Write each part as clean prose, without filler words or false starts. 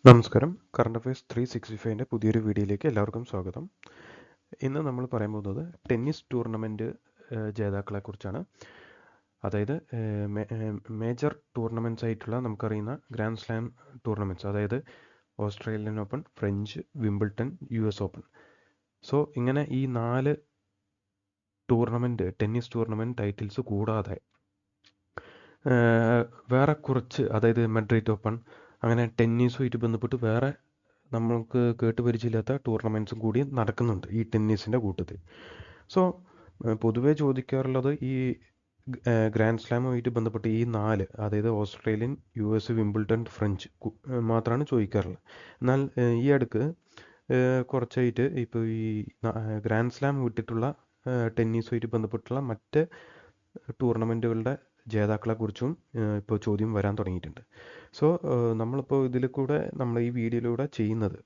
നമസ്കാരം. Current affairs 365ൻ്റെ പുതിയൊരു വീഡിയോയിലേക്ക് എല്ലാവർക്കും സ്വാഗതം. ഇന്ന് നമ്മൾ പറയാൻ പോകുന്നത് ടെന്നീസ് ടൂർണമെൻറ്റ് ജേതാക്കളെക്കുറിച്ചാണ്. അതായത് മേജർ ടൂർണമെൻറ്റ്സ് ആയിട്ടുള്ള നമുക്കറിയുന്ന ഗ്രാൻഡ് സ്ലാം ടൂർണമെൻറ്റ്സ്, അതായത് Australian open, French, Wimbledon, US open. So ഇങ്ങനെ ഈ 4 ടെന്നീസ് ടൂർണമെൻറ്റ് ടൈറ്റിൽസ് കൂടാതെ വേറെ കുറച്ച്, അതായത് മഡ്രിഡ് ഓപ്പൺ, അങ്ങനെ ടെന്നീസുമായിട്ട് ബന്ധപ്പെട്ട് വേറെ നമ്മൾക്ക് കേട്ടുപരിചയമില്ലാത്ത ടൂർണമെൻറ്റ്സും കൂടി നടക്കുന്നുണ്ട് ഈ ടെന്നീസിൻ്റെ കൂട്ടത്തിൽ. സോ പൊതുവേ ചോദിക്കാറുള്ളത് ഈ ഗ്രാൻഡ് സ്ലാമുമായിട്ട് ബന്ധപ്പെട്ട് ഈ 4, അതായത് ഓസ്ട്രേലിയൻ, US, വിംബിൾട്ടൺ, ഫ്രഞ്ച് മാത്രമാണ് ചോദിക്കാറുള്ളത്. എന്നാൽ ഈ അടുക്ക് കുറച്ചായിട്ട് ഇപ്പോൾ ഈ ഗ്രാൻഡ് സ്ലാം വിട്ടിട്ടുള്ള ടെന്നീസുമായിട്ട് ബന്ധപ്പെട്ടുള്ള മറ്റ് ടൂർണമെൻറ്റുകളുടെ ജേതാക്കളെക്കുറിച്ചും ഇപ്പോൾ ചോദ്യം വരാൻ തുടങ്ങിയിട്ടുണ്ട്. സോ നമ്മളിപ്പോൾ ഇതിൽ കൂടെ നമ്മൾ ഈ വീഡിയോയിലൂടെ ചെയ്യുന്നത്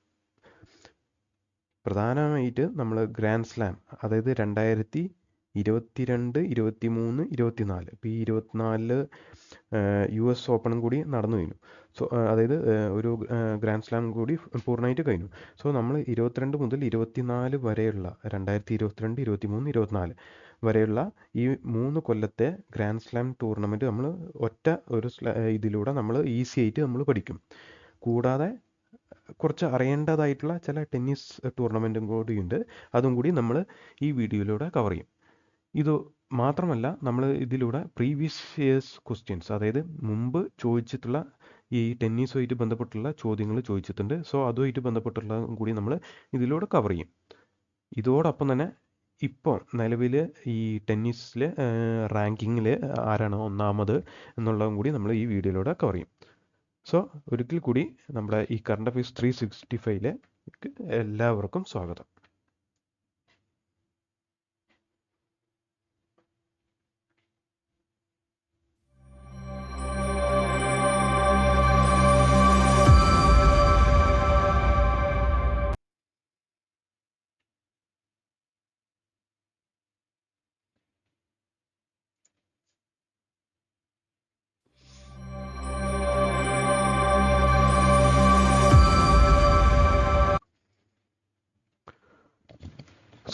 പ്രധാനമായിട്ട് നമ്മൾ ഗ്രാൻഡ് സ്ലാം, അതായത് 2022, 23, 24, ഇപ്പോൾ ഈ 24 US ഓപ്പണും കൂടി നടന്നു കഴിഞ്ഞു. സോ അതായത് ഒരു ഗ്രാൻഡ് സ്ലാം കൂടി പൂർണ്ണമായിട്ട് കഴിഞ്ഞു. സോ നമ്മൾ 22 മുതൽ 24 വരെയുള്ള 2022, 23, 24 വരെയുള്ള ഈ 3 കൊല്ലത്തെ ഗ്രാൻഡ് സ്ലാം ടൂർണമെൻറ്റ് നമ്മൾ ഒറ്റ ഒരു ഇതിലൂടെ നമ്മൾ ഈസി ആയിട്ട് നമ്മൾ പഠിക്കും. കൂടാതെ കുറച്ച് അറിയേണ്ടതായിട്ടുള്ള ചില ടെന്നീസ് ടൂർണമെൻറ്റും കൂടിയുണ്ട്. അതും കൂടി നമ്മൾ ഈ വീഡിയോയിലൂടെ കവർ ചെയ്യും. ഇത് മാത്രമല്ല, നമ്മൾ ഇതിലൂടെ പ്രീവിയസ് ഇയേഴ്സ് ക്വസ്റ്റ്യൻസ്, അതായത് മുമ്പ് ചോദിച്ചിട്ടുള്ള ഈ ടെന്നീസുമായിട്ട് ബന്ധപ്പെട്ടുള്ള ചോദ്യങ്ങൾ ചോദിച്ചിട്ടുണ്ട്. സോ അതുമായിട്ട് ബന്ധപ്പെട്ടുള്ള കൂടി നമ്മൾ ഇതിലൂടെ കവർ ചെയ്യും. ഇതോടൊപ്പം തന്നെ ഇപ്പോൾ നിലവിൽ ഈ ടെന്നീസിൽ റാങ്കിങ്ങിൽ ആരാണ് ഒന്നാമത് എന്നുള്ളതും കൂടി നമ്മൾ ഈ വീഡിയോയിലൂടെ കവർ ചെയ്യും. സോ ഒരിക്കൽ കൂടി നമ്മുടെ ഈ കറണ്ട് അഫയേഴ്സ് 365ലേക്ക് എല്ലാവർക്കും സ്വാഗതം.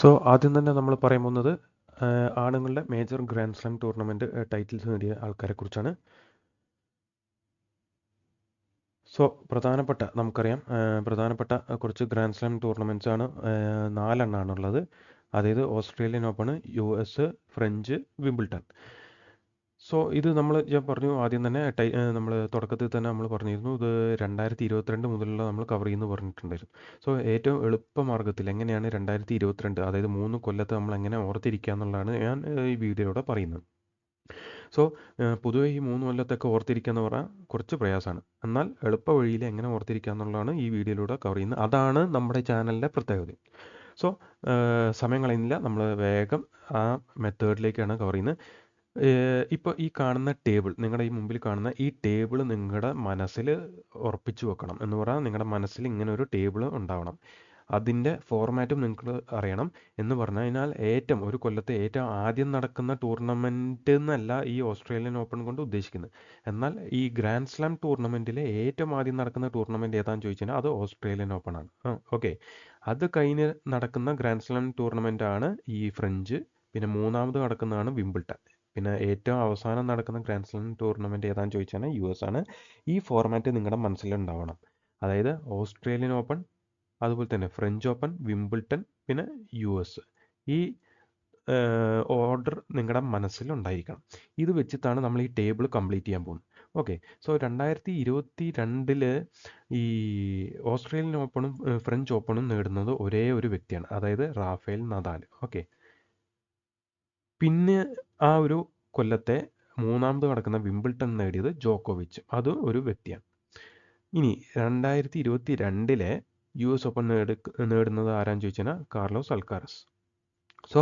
സോ ആദ്യം തന്നെ നമ്മൾ പറയാൻ പോകുന്നത് ആണുങ്ങളുടെ major grand slam tournament titles നേടിയ ആൾക്കാരെ കുറിച്ചാണ്. സോ നമുക്കറിയാം പ്രധാനപ്പെട്ട കുറച്ച് ഗ്രാൻഡ് സ്ലാം ടൂർണമെൻറ്റ്സ് ആണ് 4 എണ്ണമാണുള്ളത്. അതായത് Australian open, US, French, Wimbledon. So ഇത് ഞാൻ പറഞ്ഞു ആദ്യം തന്നെ നമ്മൾ തുടക്കത്തിൽ തന്നെ നമ്മൾ പറഞ്ഞിരുന്നു, ഇത് 2022 മുതലുള്ള നമ്മൾ കവർ ചെയ്യുന്നു പറഞ്ഞിട്ടുണ്ടായിരുന്നു. സോ ഏറ്റവും എളുപ്പമാർഗ്ഗത്തിൽ എങ്ങനെയാണ് 2022, അതായത് 3 കൊല്ലത്ത് നമ്മൾ എങ്ങനെ ഓർത്തിരിക്കുക എന്നുള്ളതാണ് ഞാൻ ഈ വീഡിയോയിലൂടെ പറയുന്നത്. സോ പൊതുവേ ഈ 3 കൊല്ലത്തൊക്കെ ഓർത്തിരിക്കുക എന്ന് പറഞ്ഞാൽ കുറച്ച് പ്രയാസമാണ്. എന്നാൽ എളുപ്പ വഴിയിൽ എങ്ങനെ ഓർത്തിരിക്കുക എന്നുള്ളതാണ് ഈ വീഡിയോയിലൂടെ കവർ ചെയ്യുന്നത്. അതാണ് നമ്മുടെ ചാനലിൻ്റെ പ്രത്യേകത. സോ സമയം കളയുന്നില്ല, നമ്മൾ വേഗം ആ മെത്തേഡിലേക്കാണ് കവർ ചെയ്യുന്നത്. ഇപ്പോൾ ഈ കാണുന്ന ടേബിൾ, നിങ്ങളുടെ ഈ മുമ്പിൽ കാണുന്ന ഈ ടേബിൾ നിങ്ങളുടെ മനസ്സിൽ ഉറപ്പിച്ചു വെക്കണം. എന്ന് പറഞ്ഞാൽ നിങ്ങളുടെ മനസ്സിൽ ഇങ്ങനെ ഒരു ടേബിൾ ഉണ്ടാവണം. അതിൻ്റെ ഫോർമാറ്റും നിങ്ങൾക്ക് അറിയണം. എന്ന് പറഞ്ഞു കഴിഞ്ഞാൽ ഒരു കൊല്ലത്തെ ഏറ്റവും ആദ്യം നടക്കുന്ന ടൂർണമെൻറ്റ് എന്നല്ല ഈ ഓസ്ട്രേലിയൻ ഓപ്പൺ കൊണ്ട് ഉദ്ദേശിക്കുന്നത്. എന്നാൽ ഈ ഗ്രാൻഡ് സ്ലാം ടൂർണമെൻറ്റിലെ ഏറ്റവും ആദ്യം നടക്കുന്ന ടൂർണമെൻറ്റ് ഏതാണെന്ന് ചോദിച്ചു കഴിഞ്ഞാൽ അത് ഓസ്ട്രേലിയൻ ഓപ്പൺ ആണ്. ഓക്കെ, അത് കഴിഞ്ഞ് നടക്കുന്ന ഗ്രാൻഡ് സ്ലാം ടൂർണമെൻ്റ് ആണ് ഈ ഫ്രഞ്ച്. പിന്നെ മൂന്നാമത് നടക്കുന്നതാണ് വിംബിൾട്ടൺ. പിന്നെ ഏറ്റവും അവസാനം നടക്കുന്ന ഗ്രാൻഡ് സ്ലാം ടൂർണമെൻറ്റ് ഏതാണെന്ന് ചോദിച്ചാൽ US ആണ്. ഈ ഫോർമാറ്റ് നിങ്ങളുടെ മനസ്സിലുണ്ടാവണം. അതായത് ഓസ്ട്രേലിയൻ ഓപ്പൺ, അതുപോലെ തന്നെ ഫ്രഞ്ച് ഓപ്പൺ, വിംബിൾട്ടൺ, പിന്നെ US. ഈ ഓർഡർ നിങ്ങളുടെ മനസ്സിലുണ്ടായിരിക്കണം. ഇത് വെച്ചിട്ടാണ് നമ്മൾ ഈ ടേബിൾ കംപ്ലീറ്റ് ചെയ്യാൻ പോകുന്നത്. ഓക്കെ, സോ 2022 ഈ ഓസ്ട്രേലിയൻ ഓപ്പണും ഫ്രഞ്ച് ഓപ്പണും നേടുന്നത് ഒരേ ഒരു വ്യക്തിയാണ്, അതായത് റാഫേൽ നദാൽ. ഓക്കെ, പിന്നെ ആ ഒരു കൊല്ലത്തെ മൂന്നാമത് നടക്കുന്ന വിംബിൾട്ടൺ നേടിയത് ജോക്കോവിച്ച്, അത് ഒരു വ്യക്തിയാണ്. ഇനി 2022 US ഓപ്പൺ നേടുന്നത് ആരാന്ന് ചോദിച്ചാൽ കാർലോസ് അൽക്കാരസ്. സോ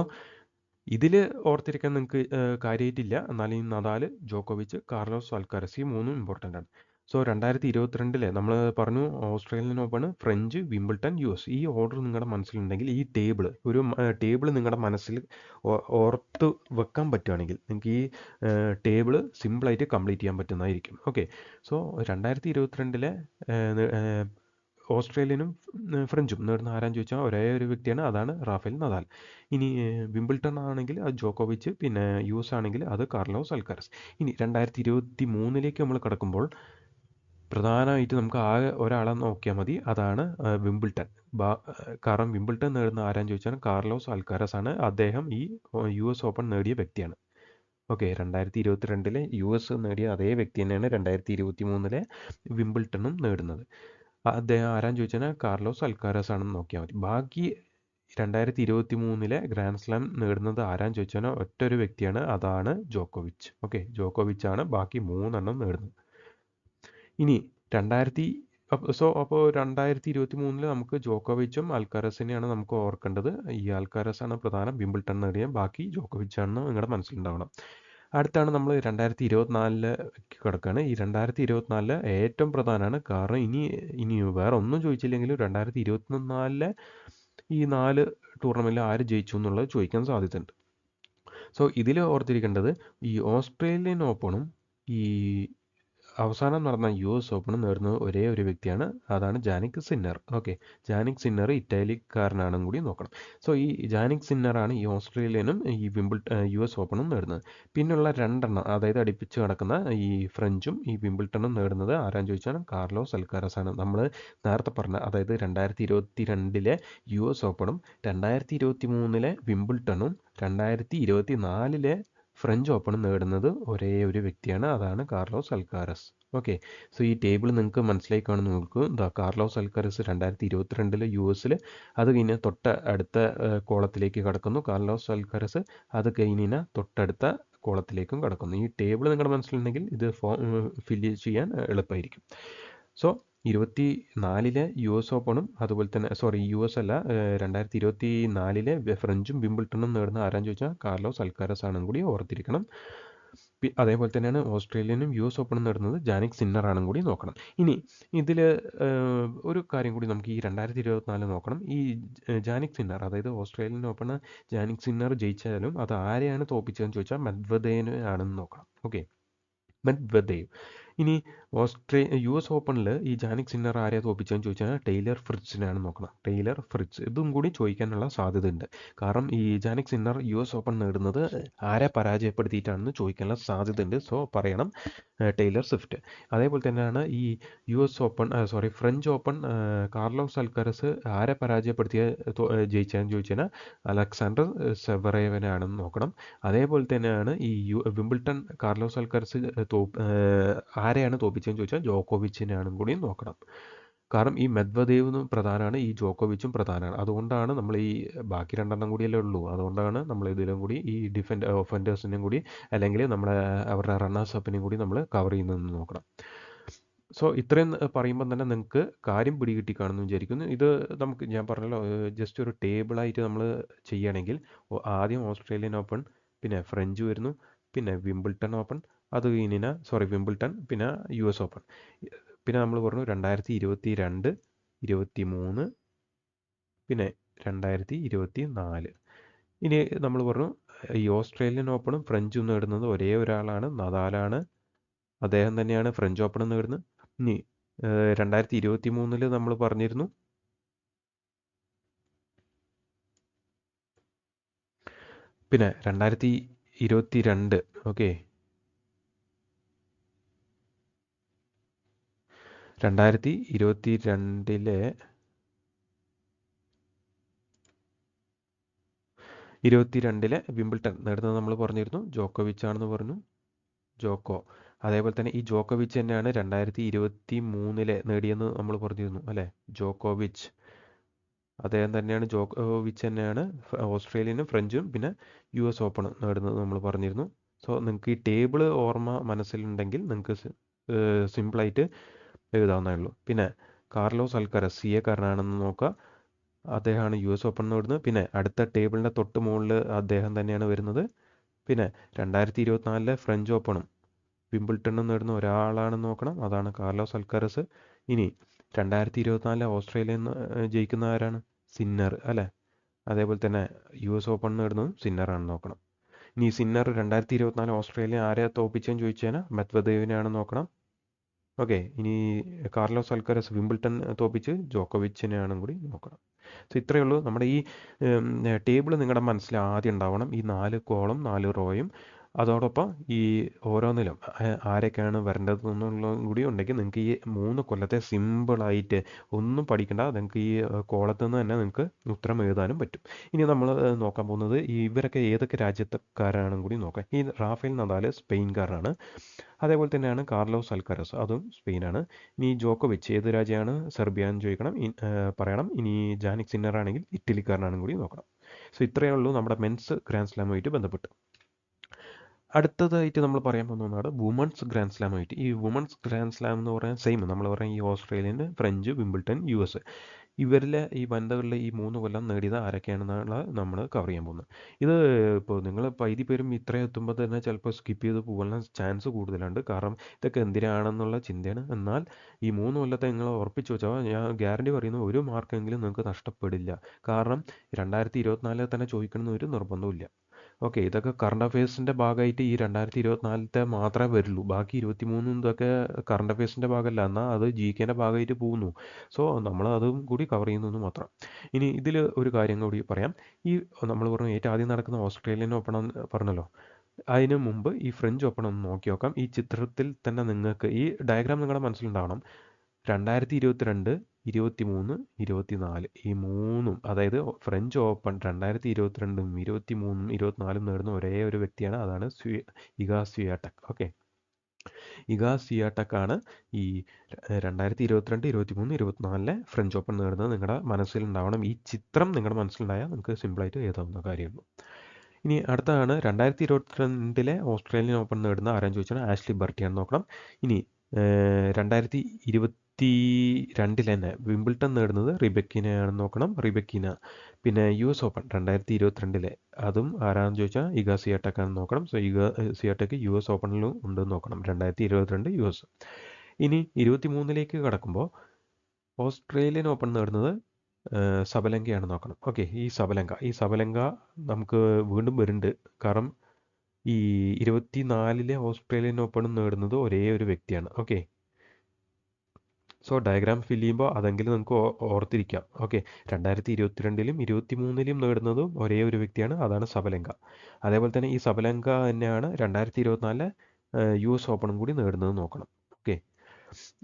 ഇതിൽ ഓർത്തിരിക്കാൻ നിങ്ങൾക്ക് കാര്യമായിട്ടില്ല. എന്നാലും ഈ നദാൽ, ജോക്കോവിച്ച്, കാർലോസ് അൽക്കാരസ്, ഈ മൂന്നും ഇമ്പോർട്ടൻ്റ് ആണ്. സോ 2022 നമ്മൾ പറഞ്ഞു Australian open, French, Wimbledon, US. ഈ ഓർഡർ നിങ്ങളുടെ മനസ്സിലുണ്ടെങ്കിൽ ഈ ടേബിൾ നിങ്ങളുടെ മനസ്സിൽ ഓർത്ത് വെക്കാൻ പറ്റുകയാണെങ്കിൽ നിങ്ങൾക്ക് ഈ ടേബിൾ സിമ്പിളായിട്ട് കംപ്ലീറ്റ് ചെയ്യാൻ പറ്റുന്നതായിരിക്കും. ഓക്കെ, സോ 2022 ഓസ്ട്രേലിയനും ഫ്രഞ്ചും നേടുന്ന ആരാന്ന് ചോദിച്ചാൽ ഒരേ ഒരു വ്യക്തിയാണ്, അതാണ് റാഫേൽ നദാൽ. ഇനി വിംബിൾട്ടൺ ആണെങ്കിൽ അത് ജോക്കോവിച്ച്, പിന്നെ US ആണെങ്കിൽ അത് കാർലോസ് അൽക്കാരസ്. ഇനി 2023 നമ്മൾ കടക്കുമ്പോൾ പ്രധാനമായിട്ട് നമുക്ക് ആകെ ഒരാളെ നോക്കിയാൽ മതി, അതാണ് വിംബിൾട്ടൺ. കാരണം വിംബിൾട്ടൺ നേടുന്ന ആരാന്ന് ചോദിച്ചാൽ കാർലോസ് അൽക്കാരസ് ആണ്. അദ്ദേഹം ഈ US ഓപ്പൺ നേടിയ വ്യക്തിയാണ്. ഓക്കെ, 2022 US നേടിയ അതേ വ്യക്തി തന്നെയാണ് 2023 വിംബിൾട്ടണും നേടുന്നത്. അദ്ദേഹം ആരാന്ന് ചോദിച്ചാൽ കാർലോസ് അൽക്കാരസ് ആണെന്ന് നോക്കിയാൽ മതി. ബാക്കി 2023 ഗ്രാൻഡ് സ്ലാം നേടുന്നത് ആരാന്ന് ചോദിച്ചാൽ ഒറ്റൊരു വ്യക്തിയാണ്, അതാണ് ജോക്കോവിച്ച്. ഓക്കെ, ജോക്കോവിച്ച് ആണ് ബാക്കി 3 നേടുന്നത്. ഇനി അപ്പോൾ 2023 നമുക്ക് ജോക്കോവിച്ചും അൽക്കാരസിനെയാണ് നമുക്ക് ഓർക്കേണ്ടത്. ഈ അൽക്കാരസാണ് പ്രധാനം, വിംബിൾട്ടൺ നേടിയ, ബാക്കി ജോക്കോവിച്ച് ആണെന്ന് നിങ്ങളുടെ മനസ്സിലുണ്ടാവണം. അടുത്താണ് നമ്മൾ 2024 കിടക്കുകയാണ്. ഈ 2024 ഏറ്റവും പ്രധാനമാണ്. കാരണം ഇനി വേറെ ഒന്നും ചോദിച്ചില്ലെങ്കിലും 2024 ഈ 4 ടൂർണമെൻറ്റിൽ ആര് ജയിച്ചു എന്നുള്ളത് ചോദിക്കാൻ സാധ്യതയുണ്ട്. സോ ഇതിൽ ഓർത്തിരിക്കേണ്ടത് ഈ ഓസ്ട്രേലിയൻ ഓപ്പണും ഈ അവസാനം നടന്ന US ഓപ്പണും നേടുന്നത് ഒരേ ഒരു വ്യക്തിയാണ്, അതാണ് Jannik Sinner. Okay, Jannik Sinner ഇറ്റാലിക്കാരനാണെന്ന് കൂടി നോക്കണം. സോ ഈ ജാനിക് സിന്നറാണ് ഈ ഓസ്ട്രേലിയനും ഈ US ഓപ്പണും നേടുന്നത്. പിന്നുള്ള 2 അതായത് അടുപ്പിച്ച് നടക്കുന്ന ഈ ഫ്രഞ്ചും ഈ വിംബിൾട്ടണും നേടുന്നത് ആരാന്ന് ചോദിച്ചാൽ കാർലോസ് അൽക്കാരസ് ആണ്. നമ്മൾ നേരത്തെ പറഞ്ഞ, അതായത് 2022 US ഓപ്പണും 2023 വിംബിൾട്ടണും 2024 ഫ്രഞ്ച് ഓപ്പൺ നേടുന്നത് ഒരേ ഒരു വ്യക്തിയാണ്, അതാണ് കാർലോസ് അൽക്കാരസ്. ഓക്കെ, സോ ഈ ടേബിൾ നിങ്ങൾക്ക് മനസ്സിലായി കാണുന്നു നോക്കൂ. കാർലോസ് അൽക്കാരസ് 2022 US, അത് കഴിഞ്ഞ് അടുത്ത കോളത്തിലേക്ക് കടക്കുന്നു. കാർലോസ് അൽക്കാരസ് അത് കഴിഞ്ഞ് തൊട്ടടുത്ത കോളത്തിലേക്കും കടക്കുന്നു. ഈ ടേബിൾ നിങ്ങളുടെ മനസ്സിലുണ്ടെങ്കിൽ ഇത് ഫില്ല് ചെയ്യാൻ എളുപ്പമായിരിക്കും. സോ 2024 US ഓപ്പണും അതുപോലെ തന്നെ US അല്ല, 2024 ഫ്രഞ്ചും വിംബിൾട്ടണും നേടുന്ന ആരാന്ന് ചോദിച്ചാൽ കാർലോസ് അൽക്കാരസ് ആണെന്ന് കൂടി ഓർത്തിരിക്കണം. അതേപോലെ തന്നെയാണ് ഓസ്ട്രേലിയനും US ഓപ്പണും നേടുന്നത് ജാനിക് സിന്നർ ആണെന്ന് കൂടി നോക്കണം. ഇനി ഇതിൽ ഒരു കാര്യം കൂടി നമുക്ക് ഈ 2024 നോക്കണം. ഈ ജാനിക് സിന്നർ, അതായത് ഓസ്ട്രേലിയൻ ഓപ്പൺ ജാനിക് സിന്നർ ജയിച്ചാലും അത് ആരെയാണ് തോൽപ്പിച്ചതെന്ന് ചോദിച്ചാൽ മെദ്വദേവിനെ ആണെന്ന് നോക്കണം. Okay, Medvedev. ഇനി US ഓപ്പണിൽ ഈ ജാനിക് സിന്നർ ആരെയാണ് തോൽപ്പിച്ചതെന്ന് ചോദിച്ചാൽ ടെയ്ലർ ഫ്രിറ്റ്സിനെയാണ് നോക്കണം. ടെയ്ലർ ഫ്രിറ്റ്സ്, ഇതും കൂടി ചോദിക്കാനുള്ള സാധ്യതയുണ്ട്. കാരണം ഈ ജാനിക് സിന്നർ US ഓപ്പൺ നേടുന്നത് ആരെ പരാജയപ്പെടുത്തിയിട്ടാണെന്ന് ചോദിക്കാനുള്ള സാധ്യതയുണ്ട്. സോ പറയണം ടെയ്ലർ സ്വിഫ്റ്റ്. അതേപോലെ തന്നെയാണ് ഈ ഫ്രഞ്ച് ഓപ്പൺ കാർലോസ് അൽക്കാരസ് ആരെ ജയിച്ചതെന്ന് ചോദിച്ചാൽ അലക്സാണ്ടർ സെവറേവനാണെന്ന് നോക്കണം. അതേപോലെ തന്നെയാണ് ഈ വിംബിൾട്ടൺ കാർലോസ് അൽക്കാരസ് ആരെയാണ് തോൽപ്പിച്ചതെന്ന് ചോദിച്ചാൽ ജോക്കോവിച്ചിനെയാണെന്ന് കൂടി നോക്കണം. കാരണം ഈ മെദ്വദേവും പ്രധാനമാണ്, ഈ ജോക്കോവിച്ചും പ്രധാനമാണ്. അതുകൊണ്ടാണ് നമ്മൾ ഈ ബാക്കി 2 കൂടിയല്ലേ ഉള്ളൂ, അതുകൊണ്ടാണ് നമ്മൾ ഇതിലും കൂടി ഈ ഒഫൻഡേഴ്സിനെയും കൂടി, അല്ലെങ്കിൽ അവരുടെ റണ്ണേഴ്സ് അപ്പിനെയും കൂടി നമ്മൾ കവർ ചെയ്യുന്നതെന്ന് നോക്കണം. സോ ഇത്രയും പറയുമ്പോൾ തന്നെ നിങ്ങൾക്ക് കാര്യം പിടികിട്ടി കാണുമെന്ന് വിചാരിക്കുന്നു. ഇത് ഞാൻ പറഞ്ഞല്ലോ, ജസ്റ്റ് ഒരു ടേബിളായിട്ട് നമ്മൾ ചെയ്യുകയാണെങ്കിൽ ആദ്യം ഓസ്ട്രേലിയൻ ഓപ്പൺ, പിന്നെ ഫ്രഞ്ച് വരുന്നു, പിന്നെ വിംബിൾട്ടൺ ഓപ്പൺ, അത് കഴിഞ്ഞാൽ വിംബിൾട്ടൺ, പിന്നെ US ഓപ്പൺ, പിന്നെ നമ്മൾ പറഞ്ഞു 2022, 23, പിന്നെ 2024. ഇനി നമ്മൾ പറഞ്ഞു ഈ ഓസ്ട്രേലിയൻ ഓപ്പണും ഫ്രഞ്ചും നേടുന്നത് ഒരേ ഒരാളാണ്, നദാലാണ്. അദ്ദേഹം തന്നെയാണ് ഫ്രഞ്ച് ഓപ്പണും നേടുന്നത്. ഇനി 2023 നമ്മൾ പറഞ്ഞിരുന്നു പിന്നെ 2022. ഓക്കെ, 2022 വിംബിൾട്ടൺ നേടുന്നത് നമ്മൾ പറഞ്ഞിരുന്നു ജോക്കോവിച്ച് ആണെന്ന് പറഞ്ഞു. അതേപോലെ തന്നെ ഈ ജോക്കോവിച്ച് തന്നെയാണ് 2023 നേടിയെന്ന് നമ്മൾ പറഞ്ഞിരുന്നു അല്ലേ. ജോക്കോവിച്ച് അദ്ദേഹം തന്നെയാണ് ഓസ്ട്രേലിയനും ഫ്രഞ്ചും പിന്നെ US ഓപ്പൺ നേടുന്നത് നമ്മൾ പറഞ്ഞിരുന്നു. സോ നിങ്ങൾക്ക് ഈ ടേബിൾ ഓർമ്മ മനസ്സിലുണ്ടെങ്കിൽ നിങ്ങൾക്ക് സിമ്പിളായിട്ട് എഴുതാവുന്നേ ഉള്ളൂ. പിന്നെ കാർലോസ് അൽക്കാരസ് CA കാരനാണെന്ന് നോക്കുക, അദ്ദേഹമാണ് US ഓപ്പൺ നേടുന്നത്. പിന്നെ അടുത്ത ടേബിളിൻ്റെ തൊട്ട് മുകളിൽ അദ്ദേഹം തന്നെയാണ് വരുന്നത്. പിന്നെ 2024 ഫ്രഞ്ച് ഓപ്പണും വിംബിൾട്ടണും നേടുന്ന ഒരാളാണെന്ന് നോക്കണം, അതാണ് കാർലോസ് അൽക്കാരസ്. ഇനി 2024 ഓസ്ട്രേലിയൻ ജയിക്കുന്ന ആരാണ്? സിന്നർ അല്ലേ. അതേപോലെ തന്നെ US ഓപ്പൺ നേടുന്നതും സിന്നറാണെന്ന് നോക്കണം. ഇനി സിന്നർ 2024 ഓസ്ട്രേലിയ ആരെ തോൽപ്പിച്ചെന്ന് ചോദിച്ചു കഴിഞ്ഞാൽ മെദ്വദേവിനെയാണെന്ന് നോക്കണം. ഓക്കെ, ഇനി കാർലോസ് അൽക്കരസ് വിംബിൾട്ടൺ തോപ്പിച്ച് ജോക്കോവിച്ചിനെയാണും കൂടി നോക്കണം. സോ ഇത്രയേ ഉള്ളൂ. നമ്മുടെ ഈ ടേബിൾ നിങ്ങളുടെ മനസ്സിൽ ആദ്യം ഉണ്ടാവണം. ഈ 4 കോളം 4 റോയും അതോടൊപ്പം ഈ ഓരോന്നിലും ആരൊക്കെയാണ് വരേണ്ടതെന്നുള്ളതും കൂടി ഉണ്ടെങ്കിൽ നിങ്ങൾക്ക് ഈ 3 കൊല്ലത്തെ സിമ്പിളായിട്ട് ഒന്നും പഠിക്കേണ്ട, നിങ്ങൾക്ക് ഈ കോളത്തിൽ നിന്ന് തന്നെ നിങ്ങൾക്ക് ഉത്തരം എഴുതാനും പറ്റും. ഇനി നമ്മൾ നോക്കാൻ പോകുന്നത് ഇവരൊക്കെ ഏതൊക്കെ രാജ്യക്കാരാണെന്നും കൂടി നോക്കാം. ഈ റാഫേൽ നദാൽ സ്പെയിൻകാരനാണ്. അതേപോലെ തന്നെയാണ് കാർലോസ് അൽക്കരസ്, അതും സ്പെയിനാണ്. ഇനി ജോക്കോവിച്ച് ഏത് രാജ്യമാണ്, സെർബിയ എന്ന് ചോദിക്കണം, പറയണം. ഇനി ജാനിക് സിന്നർ ആണെങ്കിൽ ഇറ്റലിക്കാരനാണെന്നും കൂടി നോക്കണം. സോ ഇത്രയേ ഉള്ളൂ നമ്മുടെ മെൻസ് ഗ്രാൻഡ് സ്ലാമുമായിട്ട് ബന്ധപ്പെട്ട്. അടുത്തതായിട്ട് നമ്മൾ പറയാൻ പോകുന്നതാണ് വുമൺസ് ഗ്രാൻഡ് സ്ലാമായിട്ട്. ഈ വുമൺസ് ഗ്രാൻഡ് സ്ലാം എന്ന് പറയാൻ സെയിം നമ്മൾ പറയാം ഈ ഓസ്ട്രേലിയൻ, ഫ്രഞ്ച്, വിംബിൾട്ടൺ, US. ഇവരിലെ ഈ വനിതകളിലെ ഈ 3 കൊല്ലം നേടിയത് ആരൊക്കെയാണെന്നുള്ള നമ്മൾ കവർ ചെയ്യാൻ പോകുന്നത്. ഇത് ഇപ്പോൾ നിങ്ങൾ പകുതി പേരും ഇത്രയും എത്തുമ്പോൾ തന്നെ ചിലപ്പോൾ സ്കിപ്പ് ചെയ്ത് പോകാനുള്ള ചാൻസ് കൂടുതലുണ്ട്. കാരണം ഇതൊക്കെ എന്തിനാണെന്നുള്ള ചിന്തയാണ്. എന്നാൽ ഈ 3 കൊല്ലത്തെ നിങ്ങൾ ഉറപ്പിച്ച് വെച്ചാൽ ഞാൻ ഗ്യാരണ്ടി പറയുന്നു, ഒരു മാർക്കെങ്കിലും നിങ്ങൾക്ക് നഷ്ടപ്പെടില്ല. കാരണം 2024 തന്നെ ചോദിക്കണമെന്ന് ഒരു നിർബന്ധമില്ല. ഓക്കെ, ഇതൊക്കെ കറണ്ട് അഫയേഴ്സിൻ്റെ ഭാഗമായിട്ട് ഈ 2024 മാത്രമേ വരുള്ളൂ. ബാക്കി 23 ഇതൊക്കെ കറണ്ട് അഫയേഴ്സിൻ്റെ ഭാഗമല്ല, എന്നാൽ അത് GKൻ്റെ ഭാഗമായിട്ട് പോകുന്നു. സോ നമ്മൾ അതും കൂടി കവർ ചെയ്യുന്നു മാത്രം. ഇനി ഇതിൽ ഒരു കാര്യം കൂടി പറയാം. ഈ നമ്മൾ പറഞ്ഞു ഏറ്റവും ആദ്യം നടക്കുന്ന ഓസ്ട്രേലിയൻ ഓപ്പൺ പറഞ്ഞല്ലോ, അതിന് മുമ്പ് ഈ ഫ്രഞ്ച് ഓപ്പൺ ഒന്ന് നോക്കി നോക്കാം. ഈ ചിത്രത്തിൽ തന്നെ നിങ്ങൾക്ക് ഈ ഡയഗ്രാം നിങ്ങളുടെ മനസ്സിലുണ്ടാവണം. 2022, 23, 24 ഈ മൂന്നും, അതായത് ഫ്രഞ്ച് ഓപ്പൺ 2022, 23, 24 നേടുന്ന ഒരേ ഒരു വ്യക്തിയാണ്, അതാണ് ഇഗാ സ്വിയാടെക്. ഓക്കെ, ഇഗാ സ്വിയാടെക് ആണ് ഈ 2022, 23, 24 ഫ്രഞ്ച് ഓപ്പൺ നേടുന്നത്. നിങ്ങളുടെ മനസ്സിലുണ്ടാവണം. ഈ ചിത്രം നിങ്ങളുടെ മനസ്സിലുണ്ടായാൽ നിങ്ങൾക്ക് സിമ്പിളായിട്ട് എഴുതാവുന്ന കാര്യമുള്ളൂ. ഇനി അടുത്തതാണ് 2022 ഓസ്ട്രേലിയൻ ഓപ്പൺ നേടുന്ന ആരാന്ന് ചോദിച്ചാൽ ആഷ്ലി ബർട്ടിയാണ് നോക്കണം. ഇനി 2022 തന്നെ വിംബിൾട്ടൺ നേടുന്നത് റിബെക്കിനെയാണെന്ന് നോക്കണം, റിബെക്കിന. പിന്നെ US ഓപ്പൺ 2022 അതും ആരാന്ന് ചോദിച്ചാൽ ഇഗാ സ്വിയാടെക് ആണെന്ന് നോക്കണം. സോ ഇഗാ സ്വിയാടെക് US ഓപ്പണിലും ഉണ്ടെന്ന് നോക്കണം, 2022 US. ഇനി 23 കടക്കുമ്പോൾ ഓസ്ട്രേലിയൻ ഓപ്പൺ നേടുന്നത് സബലങ്കയാണ് നോക്കണം. ഓക്കെ, ഈ സബലങ്ക നമുക്ക് വീണ്ടും വരുന്നുണ്ട്. കാരണം ഈ 24 ഓസ്ട്രേലിയൻ ഓപ്പൺ നേടുന്നത് ഒരേ ഒരു വ്യക്തിയാണ്. ഓക്കെ, സോ ഡയഗ്രാം ഫില്ല് ചെയ്യുമ്പോൾ അതെങ്കിലും നമുക്ക് ഓർത്തിരിക്കാം. ഓക്കെ, 2022 23 നേടുന്നതും ഒരേ ഒരു വ്യക്തിയാണ്, അതാണ് സബലങ്ക. അതേപോലെ തന്നെ ഈ സബലങ്ക തന്നെയാണ് 2024 US ഓപ്പണും കൂടി നേടുന്നത് നോക്കണം. ഓക്കെ,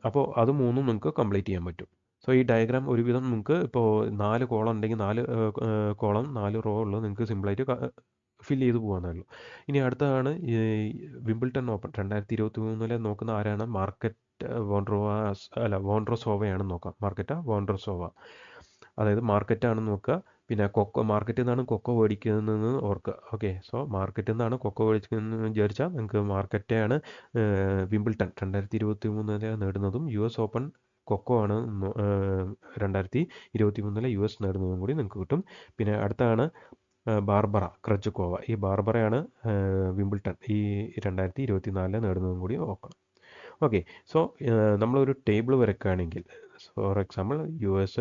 അപ്പോൾ അത് മൂന്നും നിങ്ങൾക്ക് കംപ്ലീറ്റ് ചെയ്യാൻ പറ്റും. സോ ഈ ഡയഗ്രാം ഒരുവിധം നിങ്ങൾക്ക് ഇപ്പോൾ 4 കോളം ഉണ്ടെങ്കിൽ 4 കോളം 4 റോ ഉള്ളത് നിങ്ങൾക്ക് സിമ്പിളായിട്ട് ഫില്ല് ചെയ്ത് പോകാവുന്നേ ഉള്ളൂ. ഇനി അടുത്തതാണ് ഈ വിംബിൾട്ടൺ ഓപ്പൺ 2023 നോക്കുന്ന ആരാണ്, മാർക്കറ്റ് വോൺഡ്രോസോവയാണ് നോക്കാം. വോൺഡ്രോസോവ, അതായത് മാർക്കറ്റാണ് നോക്കുക. പിന്നെ മാർക്കറ്റിൽ നിന്നാണ് കൊക്കോ മേടിക്കുന്നതെന്ന് ഓർക്കുക. ഓക്കെ, സോ മാർക്കറ്റിൽ നിന്നാണ് കൊക്കോ മേടിക്കുന്നതെന്ന് വിചാരിച്ചാൽ നിങ്ങൾക്ക് മാർക്കറ്റാണ് വിംബിൾട്ടൺ 2023 നേടുന്നതും. US ഓപ്പൺ കൊക്കോ ആണ് 2023 US നേടുന്നതും കൂടി നിങ്ങൾക്ക് കിട്ടും. പിന്നെ അടുത്താണ് ബാർബറ ക്രജുക്കോവ. ഈ ബാർബറയാണ് വിംബിൾട്ടൺ ഈ 2024 നേടുന്നതും കൂടി നോക്കണം. ഓക്കെ, സോ നമ്മളൊരു ടേബിൾ വരയ്ക്കുകയാണെങ്കിൽ, for example US,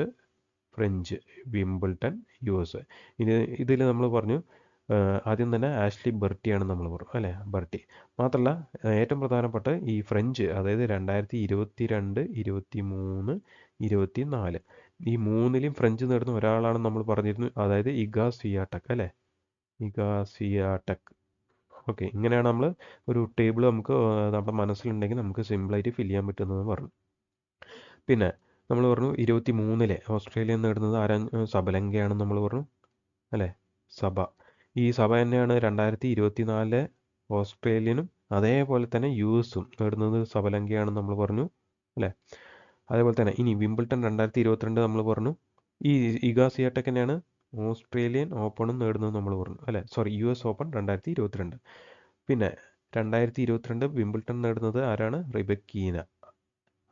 French, Wimbledon, US. ഇതിൽ നമ്മൾ പറഞ്ഞു ആദ്യം തന്നെ ആഷ്ലി ബർട്ടിയാണ് നമ്മൾ പറഞ്ഞു അല്ലേ, ബർട്ടി. മാത്രമല്ല ഏറ്റവും പ്രധാനപ്പെട്ട ഈ ഫ്രഞ്ച്, അതായത് 2022, 23, 24 ഈ മൂന്നിലും ഫ്രഞ്ച് നേടുന്ന ഒരാളാണ് നമ്മൾ പറഞ്ഞിരുന്നു, അതായത് ഇഗാ സ്വിയാടെക് അല്ലേ, ഇഗാ സ്വിയാടെക്. ഓക്കെ, ഇങ്ങനെയാണ് നമ്മൾ ഒരു ടേബിൾ നമുക്ക് നമ്മുടെ മനസ്സിലുണ്ടെങ്കിൽ നമുക്ക് സിമ്പിളായിട്ട് ഫില്ല് ചെയ്യാൻ പറ്റുന്നതെന്ന് പറഞ്ഞു. പിന്നെ നമ്മൾ പറഞ്ഞു 23 ഓസ്ട്രേലിയ നേടുന്നത് സബലങ്കയാണെന്ന് നമ്മൾ പറഞ്ഞു അല്ലേ, സഭ. ഈ സഭ തന്നെയാണ് 2024 ഓസ്ട്രേലിയനും അതേപോലെ തന്നെ USഉം നേടുന്നത് സബലങ്കയാണെന്ന് നമ്മൾ പറഞ്ഞു അല്ലേ. അതേപോലെ തന്നെ ഇനി വിംബിൾട്ടൺ 2022 നമ്മൾ പറഞ്ഞു, ഈ ഇഗാ സ്വിയാടെക് തന്നെയാണ് ഓസ്ട്രേലിയൻ ഓപ്പണും നേടുന്നത് നമ്മൾ പറഞ്ഞു അല്ലേ, സോറി US ഓപ്പൺ 2022. പിന്നെ 2022 വിംബിൾട്ടൺ നേടുന്നത് ആരാണ്, റിബെക്കീന.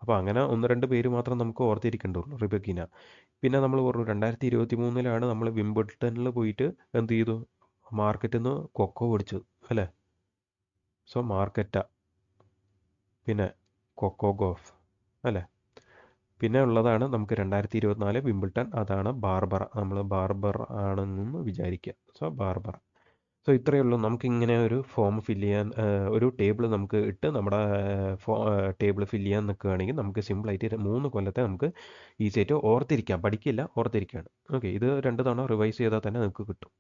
അപ്പോൾ അങ്ങനെ 1-2 പേര് മാത്രം നമുക്ക് ഓർത്തിരിക്കേണ്ടുള്ളൂ, റിബെക്കീന. പിന്നെ നമ്മൾ പറഞ്ഞു 2023 നമ്മൾ വിംബിൾട്ടണിൽ പോയിട്ട് എന്ത് ചെയ്തു, മാർക്കറ്റിൽ നിന്ന് കൊക്കോ മേടിച്ചത് അല്ലേ. സോ മാർക്കറ്റ, പിന്നെ കൊക്കോ ഗോഫ് അല്ലേ. പിന്നെ ഉള്ളതാണ് നമുക്ക് 2024 വിംബിൾട്ടൺ, അതാണ് ബാർബറ. നമ്മൾ ബാർബറ ആണെന്ന് വിചാരിക്കുക. So Barbara. സോ ഇത്രയേ ഉള്ളൂ. നമുക്കിങ്ങനെ ഒരു ഫോം ഫില്ല് ചെയ്യാൻ ഒരു ടേബിൾ നമുക്ക് ഇട്ട് നമ്മുടെ ടേബിൾ ഫില്ല് ചെയ്യാൻ നിൽക്കുകയാണെങ്കിൽ നമുക്ക് സിമ്പിളായിട്ട് 3 കൊല്ലത്തെ നമുക്ക് ഈസി ആയിട്ട് ഓർത്തിരിക്കാം. പഠിക്കില്ല, ഓർത്തിരിക്കുകയാണ്. ഓക്കെ, ഇത് 2 തവണ റിവൈസ് ചെയ്താൽ തന്നെ നിങ്ങൾക്ക് കിട്ടും.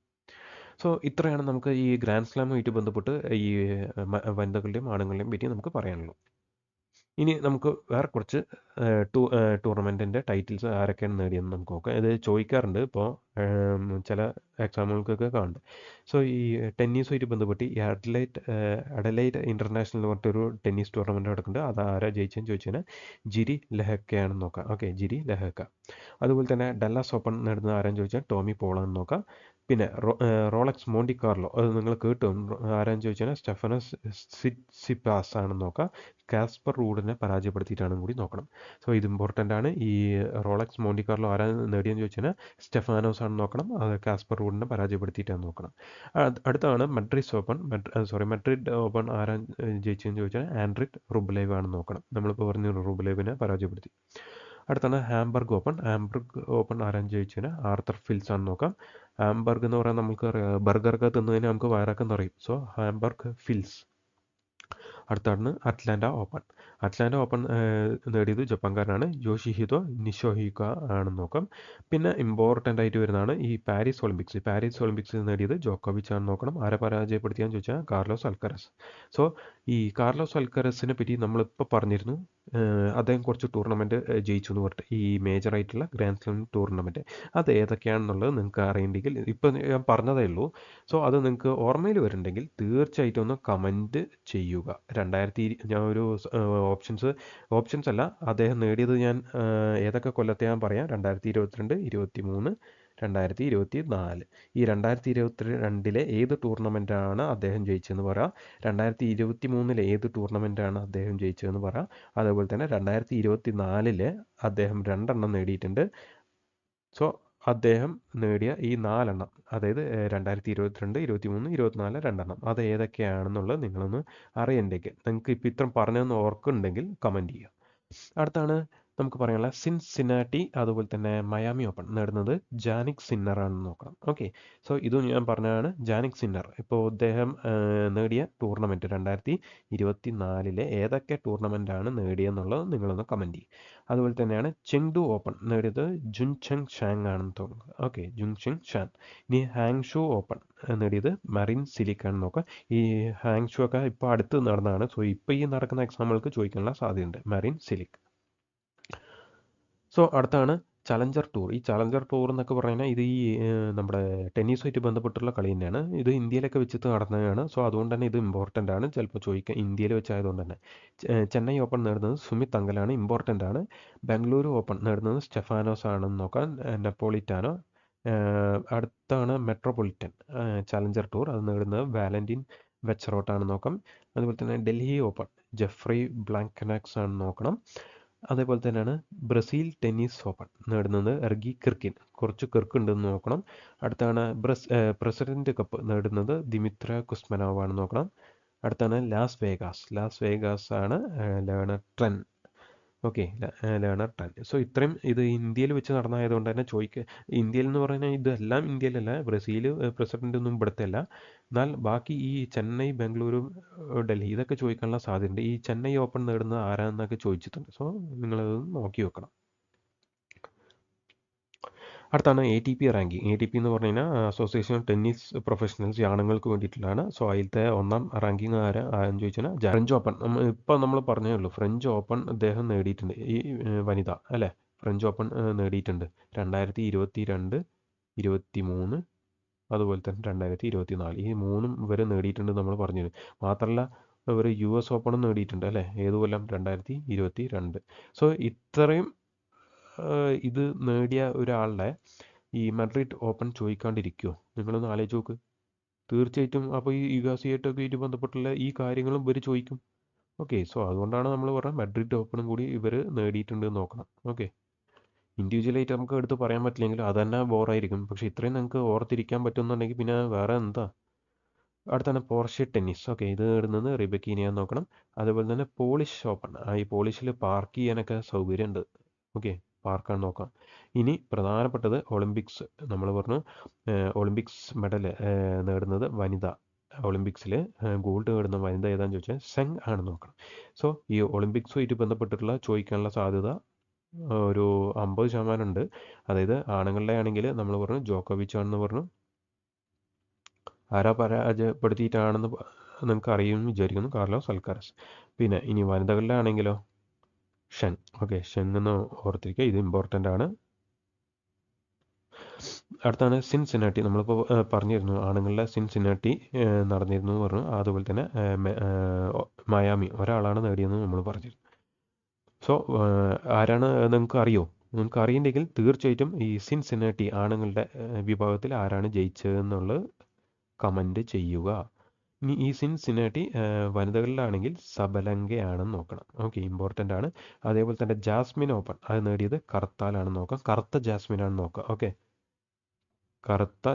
സോ ഇത്രയാണ് നമുക്ക് ഈ ഗ്രാൻഡ് സ്ലാമുമായിട്ട് ബന്ധപ്പെട്ട് ഈ വനിതകളുടെയും ആണുങ്ങളുടെയും പറ്റി നമുക്ക് പറയാനുള്ളൂ. ഇനി നമുക്ക് വേറെ കുറച്ച് ടൂർണമെൻറ്റിൻ്റെ ടൈറ്റിൽസ് ആരൊക്കെയാണ് നേടിയെന്ന് നമുക്ക് നോക്കാം. ഇത് ചോദിക്കാറുണ്ട് ഇപ്പോൾ ചില എക്സാമുകൾക്കൊക്കെ കാണുന്നുണ്ട്. സോ ഈ ടെന്നീസുമായിട്ട് ബന്ധപ്പെട്ട് ഈ അഡലൈറ്റ് ഇൻ്റർനാഷണൽ എന്ന് പറഞ്ഞിട്ടൊരു ടെന്നീസ് ടൂർണമെൻറ്റ് നടക്കുന്നുണ്ട്. അത് ആരാ ജയിച്ചതെന്ന് ചോദിച്ചു കഴിഞ്ഞാൽ ജിരി ലഹക്കയാണെന്ന് നോക്കാം. ഓക്കെ, ജിരി ലഹക്ക. അതുപോലെ തന്നെ ഡല്ലാസ് ഓപ്പൺ നേടുന്നത് ആരാന്ന് ചോദിച്ചാൽ ടോമി പോളാണെന്ന് നോക്കാം. പിന്നെ റോളക്സ് മോണ്ടി കാർലോ, അത് നിങ്ങൾ കേട്ടും, ആരാന്ന് ചോദിച്ചാൽ സ്റ്റെഫനസ് സിപ്പാസ് ആണെന്ന് നോക്കാം. കാസ്പർ റൂഡിനെ പരാജയപ്പെടുത്തിയിട്ടാണെന്ന് കൂടി നോക്കണം. സോ ഇത് ഇമ്പോർട്ടൻ്റ് ആണ്. ഈ റോളക്സ് മോണ്ടി കാർലോ ആരാണ് നേടിയെന്ന് ചോദിച്ചാൽ സ്റ്റെഫാനോസ് ആണെന്ന് നോക്കണം. അത് കാസ്പർ റൂഡിനെ പരാജയപ്പെടുത്തിയിട്ടാണ് നോക്കണം. അടുത്താണ് മെഡ്രിഡ് ഓപ്പൺ ആരാ ജയിച്ചതെന്ന് ചോദിച്ചാൽ ആൻഡ്രിഡ് റുബ്ലേവ് ആണെന്ന് നോക്കണം. നമ്മളിപ്പോൾ പറഞ്ഞു റുബ്ലേവിനെ പരാജയപ്പെടുത്തി. അടുത്താണ് ഹാംബർഗ് ഓപ്പൺ ആരാണ് ജയിച്ചതിന് ആർത്തർ ഫിൽസ് ആണെന്ന് നോക്കാം. ഹാംബർഗ് എന്ന് പറയാൻ നമുക്ക് ബർഗറൊക്കെ തിന്നതിന് നമുക്ക് വയറൊക്കെ നിറയും. So Hamburg fils. അടുത്താണ് അറ്റ്ലാന്റ ഓപ്പൺ നേടിയത് ജപ്പാൻകാരനാണ് യോഷിഹിതോ നിഷോഹിക ആണെന്ന് നോക്കാം. പിന്നെ ഇമ്പോർട്ടൻ്റ് ആയിട്ട് വരുന്നതാണ് ഈ പാരീസ് ഒളിമ്പിക്സ് നേടിയത് ജോക്കോവിച്ച് ആണെന്ന് നോക്കണം. ആരെ പരാജയപ്പെടുത്തിയാന്ന് ചോദിച്ചാൽ കാർലോസ് അൽക്കരസ്. സോ ഈ കാർലോസ് അൽക്കരസിനെ പറ്റി നമ്മളിപ്പോൾ പറഞ്ഞിരുന്നു. അദ്ദേഹം കുറച്ച് ടൂർണമെൻറ്റ് ജയിച്ചു എന്ന് പറഞ്ഞിട്ട്, ഈ മേജറായിട്ടുള്ള ഗ്രാൻഡ് സ്ലാം ടൂർണമെൻറ്റ്. അത് ഏതൊക്കെയാണെന്നുള്ളത് നിങ്ങൾക്ക് അറിയണ്ടെങ്കിൽ ഇപ്പം ഞാൻ പറഞ്ഞതേ ഉള്ളൂ. സോ അത് നിങ്ങൾക്ക് ഓർമ്മയിൽ വരുന്നുണ്ടെങ്കിൽ തീർച്ചയായിട്ടും ഒന്ന് കമൻറ്റ് ചെയ്യുക. ഞാൻ ഒരു ഓപ്ഷൻസ് അല്ല, അദ്ദേഹം നേടിയത് ഞാൻ ഏതൊക്കെ കൊല്ലത്തെ ഞാൻ പറയാം. 2022, 23, 2024. ഈ 2022 ഏത് ടൂർണമെൻറ്റാണ് അദ്ദേഹം ജയിച്ചതെന്ന് പറയാം. 2023 ഏത് ടൂർണമെൻറ്റാണ് അദ്ദേഹം ജയിച്ചതെന്ന് പറയാം. അതേപോലെ തന്നെ 2024 അദ്ദേഹം 2 നേടിയിട്ടുണ്ട്. സോ അദ്ദേഹം നേടിയ ഈ 4 അതായത് 2022, 23, 24 2 അത് ഏതൊക്കെയാണെന്നുള്ളത് നിങ്ങളൊന്ന് അറിയണ്ടെങ്കിൽ, നിങ്ങൾക്ക് ഇപ്പോൾ ഇത്രയും പറഞ്ഞതെന്ന് ഓർക്കുന്നുണ്ടെങ്കിൽ കമൻറ്റ് ചെയ്യുക. അടുത്താണ് നമുക്ക് പറയാനുള്ള സിൻസിനാറ്റി അതുപോലെ തന്നെ മയാമി ഓപ്പൺ നേടുന്നത് ജാനിക് സിന്നർ ആണെന്ന് നോക്കണം. ഓക്കെ, സോ ഇതും ഞാൻ പറഞ്ഞതാണ്. ജാനിക് സിന്നർ ഇപ്പോൾ അദ്ദേഹം നേടിയ ടൂർണമെൻറ്റ് 2024 ഏതൊക്കെ ടൂർണമെൻറ്റാണ് നേടിയെന്നുള്ളത് നിങ്ങളൊന്ന് കമൻറ്റ് ചെയ്യും. അതുപോലെ തന്നെയാണ് ചെങ്ഡു ഓപ്പൺ നേടിയത് ജുൻചെങ് ഷാങ് ആണെന്ന് തോന്നുന്നു. Okay, Juncheng Shang. ഇനി ഹാങ്ഷു ഓപ്പൺ നേടിയത് മറിൻ സിലിക് ആണെന്ന് നോക്കാം. ഈ ഹാങ്ഷു ഒക്കെ ഇപ്പോൾ അടുത്ത് നടന്നതാണ്. സോ ഇപ്പോൾ ഈ നടക്കുന്ന എക്സാമുകൾക്ക് ചോദിക്കാനുള്ള സാധ്യതയുണ്ട്. മറിൻ സിലിക്. സോ അടുത്താണ് ചലഞ്ചർ ടൂർ. ഈ ചലഞ്ചർ ടൂർ എന്നൊക്കെ പറഞ്ഞാൽ ഇത് ഈ നമ്മുടെ ടെന്നീസുമായിട്ട് ബന്ധപ്പെട്ടുള്ള കളി തന്നെയാണ്. ഇത് ഇന്ത്യയിലൊക്കെ വെച്ചിട്ട് നടന്നതാണ്. സോ അതുകൊണ്ട് തന്നെ ഇത് ഇമ്പോർട്ടൻ്റ് ആണ്. ചിലപ്പോൾ ചോദിക്കാം, ഇന്ത്യയിൽ വെച്ചായതുകൊണ്ട് തന്നെ. ചെന്നൈ ഓപ്പൺ നേടുന്നത് സുമിത് അങ്കലാണ്, ഇമ്പോർട്ടൻ്റ് ആണ്. ബാംഗ്ലൂരു ഓപ്പൺ നേടുന്നത് സ്റ്റെഫാനോസ് ആണെന്ന് നോക്കാൻ. നെപ്പോളിറ്റാനോ. അടുത്താണ് മെട്രോപൊളിറ്റൻ ചലഞ്ചർ ടൂർ, അത് നേടുന്നത് വാലന്റിൻ വെച്ചറോട്ടാണെന്ന് നോക്കാം. അതുപോലെ തന്നെ ഡൽഹി ഓപ്പൺ ജെഫ്രി ബ്ലാങ്കനക്സ് ആണെന്ന് നോക്കണം. അതേപോലെ തന്നെയാണ് ബ്രസീൽ ടെന്നീസ് ഓപ്പൺ നേടുന്നത് എർഗി കിർക്കിൻ, കുറച്ച് കിർക്കുണ്ടെന്ന് നോക്കണം. അടുത്താണ് പ്രസിഡന്റ് കപ്പ് നേടുന്നത് ദിമിത്ര കുസ്മനോവ് ആണെന്ന് നോക്കണം. അടുത്താണ് ലാസ് വേഗാസ് ആണ് Learner Tien. Okay, Learner Tien. So ഇത്രയും ഇത് ഇന്ത്യയിൽ വെച്ച് നടന്നതായതുകൊണ്ട് തന്നെ ഇന്ത്യയിൽ എന്ന് പറഞ്ഞാൽ ഇതെല്ലാം ഇന്ത്യയിലല്ല, ബ്രസീൽ പ്രസിഡന്റ് ഒന്നും ഇവിടുത്തെ അല്ല. എന്നാൽ ബാക്കി ഈ ചെന്നൈ, ബംഗളൂരു, ഡൽഹി ഇതൊക്കെ ചോദിക്കാനുള്ള സാധ്യതയുണ്ട്. ഈ ചെന്നൈ ഓപ്പൺ നേടുന്നത് ആരാന്നൊക്കെ ചോദിച്ചിട്ടുണ്ട്. സോ നിങ്ങളത് നോക്കി വെക്കണം. അടുത്താണ് ATP റാങ്കിങ്. ATP എന്ന് പറഞ്ഞു കഴിഞ്ഞാൽ അസോസിയേഷൻ ഓഫ് ടെന്നീസ് പ്രൊഫഷണൽസ്, ആണുങ്ങൾക്ക് വേണ്ടിയിട്ടുള്ളതാണ്. സോ അതിലത്തെ 1ാം റാങ്കിങ് ആരെന്ന് ചോദിച്ചാൽ ഫ്രഞ്ച് ഓപ്പൺ. ഇപ്പോൾ നമ്മൾ പറഞ്ഞേ ഉള്ളൂ, ഫ്രഞ്ച് ഓപ്പൺ അദ്ദേഹം നേടിയിട്ടുണ്ട്. ഈ വനിത അല്ലേ, ഫ്രഞ്ച് ഓപ്പൺ നേടിയിട്ടുണ്ട് 2022, 23, അതുപോലെ തന്നെ 2024. ഈ 3 ഇവർ നേടിയിട്ടുണ്ട് നമ്മൾ പറഞ്ഞു. മാത്രമല്ല ഇവർ US ഓപ്പണും നേടിയിട്ടുണ്ട് അല്ലേ, ഏത് കൊല്ലം? 2022. സോ ഇത്രയും ഇത് നേടിയ ഒരാളുടെ ഈ മാഡ്രിഡ് ഓപ്പൺ ചോദിക്കാണ്ടിരിക്കുമോ? നിങ്ങളൊന്ന് ആലോചിച്ച് നോക്ക്. തീർച്ചയായിട്ടും. അപ്പോൾ ഈ ഇഗാസിയായിട്ടൊക്കെ ആയിട്ട് ബന്ധപ്പെട്ടുള്ള ഈ കാര്യങ്ങളും ഇവർ ചോദിക്കും. ഓക്കെ, സോ അതുകൊണ്ടാണ് നമ്മൾ പറഞ്ഞത് മാഡ്രിഡ് ഓപ്പണും കൂടി ഇവർ നേടിയിട്ടുണ്ട് എന്ന് നോക്കണം. ഓക്കെ, ഇൻഡിവിജ്വലായിട്ട് നമുക്ക് എടുത്ത് പറയാൻ പറ്റില്ലെങ്കിലും അത് തന്നെ ബോറായിരിക്കും. പക്ഷേ ഇത്രയും നിങ്ങൾക്ക് ഓർത്തിരിക്കാൻ പറ്റുന്നുണ്ടെങ്കിൽ പിന്നെ വേറെ എന്താ. അടുത്താണ് പോർഷ്യ ടെന്നീസ്. ഓക്കെ, ഇത് ഇടുന്നത് റിബക്കീനിയാന്ന് നോക്കണം. അതുപോലെ തന്നെ പോളിഷ് ഓപ്പൺ. ഈ പോളിഷിൽ പാർക്ക് ചെയ്യാനൊക്കെ സൗകര്യമുണ്ട്. ഓക്കെ, പാർക്കാണ് നോക്കാം. ഇനി പ്രധാനപ്പെട്ടത് ഒളിമ്പിക്സ്. നമ്മൾ പറഞ്ഞു ഒളിമ്പിക്സ് മെഡൽ നേടുന്നത് വനിത. ഒളിമ്പിക്സിൽ ഗോൾഡ് നേടുന്ന വനിത ഏതാണെന്ന് ചോദിച്ചാൽ സെങ് ആണ് നോക്കണം. സോ ഈ ഒളിമ്പിക്സുമായിട്ട് ബന്ധപ്പെട്ടിട്ടുള്ള ചോദിക്കാനുള്ള സാധ്യത ഒരു 50% ഉണ്ട്. അതായത് ആണുങ്ങളുടെ ആണെങ്കിൽ നമ്മൾ പറഞ്ഞു ജോക്കോവിച്ച് ആണെന്ന് പറഞ്ഞു. ആരാ പരാജയപ്പെടുത്തിയിട്ടാണെന്ന് നിങ്ങൾക്ക് അറിയുമെന്ന് വിചാരിക്കുന്നു, കാർലോസ് അൽക്കാരസ്. പിന്നെ ഇനി വനിതകളുടെ ആണെങ്കിലോ ഷെൻ. ഓക്കെ, ഷെൻ എന്ന് ഓർത്തിരിക്കുക, ഇത് ഇമ്പോർട്ടൻ്റ് ആണ്. അടുത്താണ് സിൻസിനാട്ടി. നമ്മളിപ്പോൾ പറഞ്ഞിരുന്നു ആണുങ്ങളുടെ സിൻസിനാട്ടി നടന്നിരുന്നു എന്ന് പറഞ്ഞു. അതുപോലെ തന്നെ മയാമി ഒരാളാണ് നേടിയെന്ന് നമ്മൾ പറഞ്ഞിരുന്നു. സോ ആരാണ് നിങ്ങൾക്ക് അറിയോ? നിങ്ങൾക്ക് അറിയുന്നെങ്കിൽ തീർച്ചയായിട്ടും ഈ സിൻസിനാട്ടി ആണുങ്ങളുടെ വിഭാഗത്തിൽ ആരാണ് ജയിച്ചതെന്നുള്ളത് കമൻറ്റ് ചെയ്യുക. ഇനി ഈ സിൻസിനാട്ടി വനിതകളിലാണെങ്കിൽ സബലങ്കയാണെന്ന് നോക്കണം. ഓക്കെ, ഇമ്പോർട്ടൻ്റ് ആണ്. അതേപോലെ തന്നെ ജാസ്മിൻ ഓപ്പൺ അത് നേടിയത് കർത്താലാണെന്ന് നോക്കാം. കറുത്ത ജാസ്മിൻ ആണെന്ന് നോക്കാം. ഓക്കെ, കറുത്ത